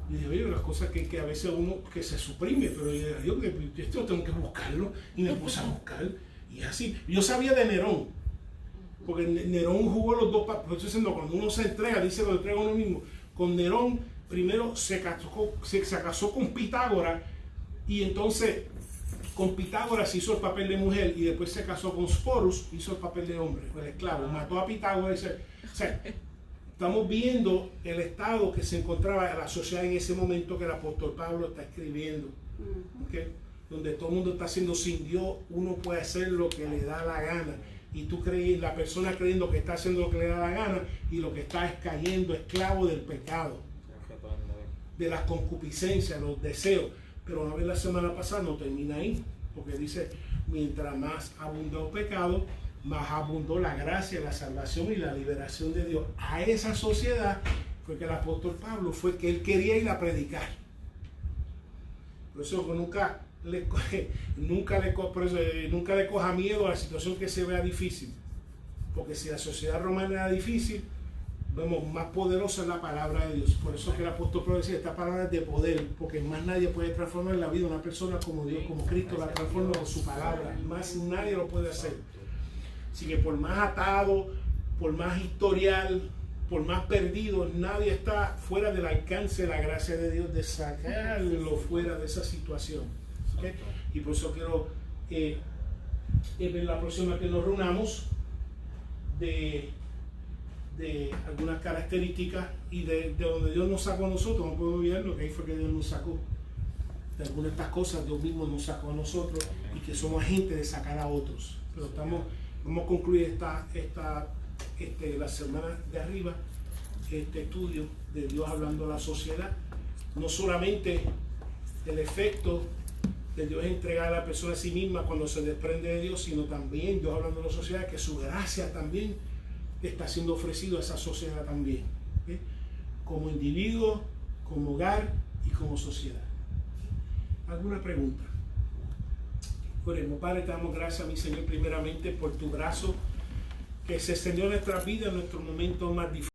[SPEAKER 2] Y dije, oye, las cosas que a veces uno que se suprime, pero yo esto tengo que buscarlo, y me puse a buscar, y así. Yo sabía de Nerón, porque Nerón jugó los dos papeles. Cuando uno se entrega, dice, lo entrega a uno mismo. Con Nerón, primero se casó con Pitágoras, y entonces con Pitágoras hizo el papel de mujer, y después se casó con Sporus, hizo el papel de hombre, el esclavo. Mató a Pitágoras. O sea, estamos viendo el estado que se encontraba la sociedad en ese momento que el apóstol Pablo está escribiendo. ¿Okay? Donde todo el mundo está haciendo sin Dios, uno puede hacer lo que le da la gana. Y tú crees, la persona creyendo que está haciendo lo que le da la gana, y lo que está es cayendo esclavo del pecado, de las concupiscencias, los deseos. Pero una vez la semana pasada no termina ahí, porque dice, mientras más abundó el pecado, más abundó la gracia, la salvación y la liberación de Dios. A esa sociedad fue que el apóstol Pablo fue que él quería ir a predicar. Por eso nunca le coja miedo a la situación que se vea difícil. Porque si la sociedad romana era difícil, vemos más poderosa es la palabra de Dios. Por eso que el apóstol Pablo decía, esta palabra es de poder, porque más nadie puede transformar la vida de una persona como Dios, como Cristo la transforma con su palabra. Más nadie lo puede hacer. Así que por más atado, por más historial, por más perdido, nadie está fuera del alcance de la gracia de Dios de sacarlo fuera de esa situación. ¿Okay? Y por eso quiero en la próxima que nos reunamos de algunas características y de donde Dios nos sacó a nosotros. No podemos olvidar lo que ahí fue que Dios nos sacó. De algunas de estas cosas Dios mismo nos sacó a nosotros y que somos agentes de sacar a otros. Pero vamos a concluir la semana de arriba este estudio de Dios hablando a la sociedad. No solamente el efecto de Dios entregar a la persona a sí misma cuando se desprende de Dios, sino también Dios hablando a la sociedad, que su gracia también está siendo ofrecido a esa sociedad también, ¿okay? Como individuo, como hogar y como sociedad. ¿Alguna pregunta? Oremos. Padre, te damos gracias, mi Señor, primeramente por tu brazo que se extendió en nuestra vida en nuestro momento más difícil.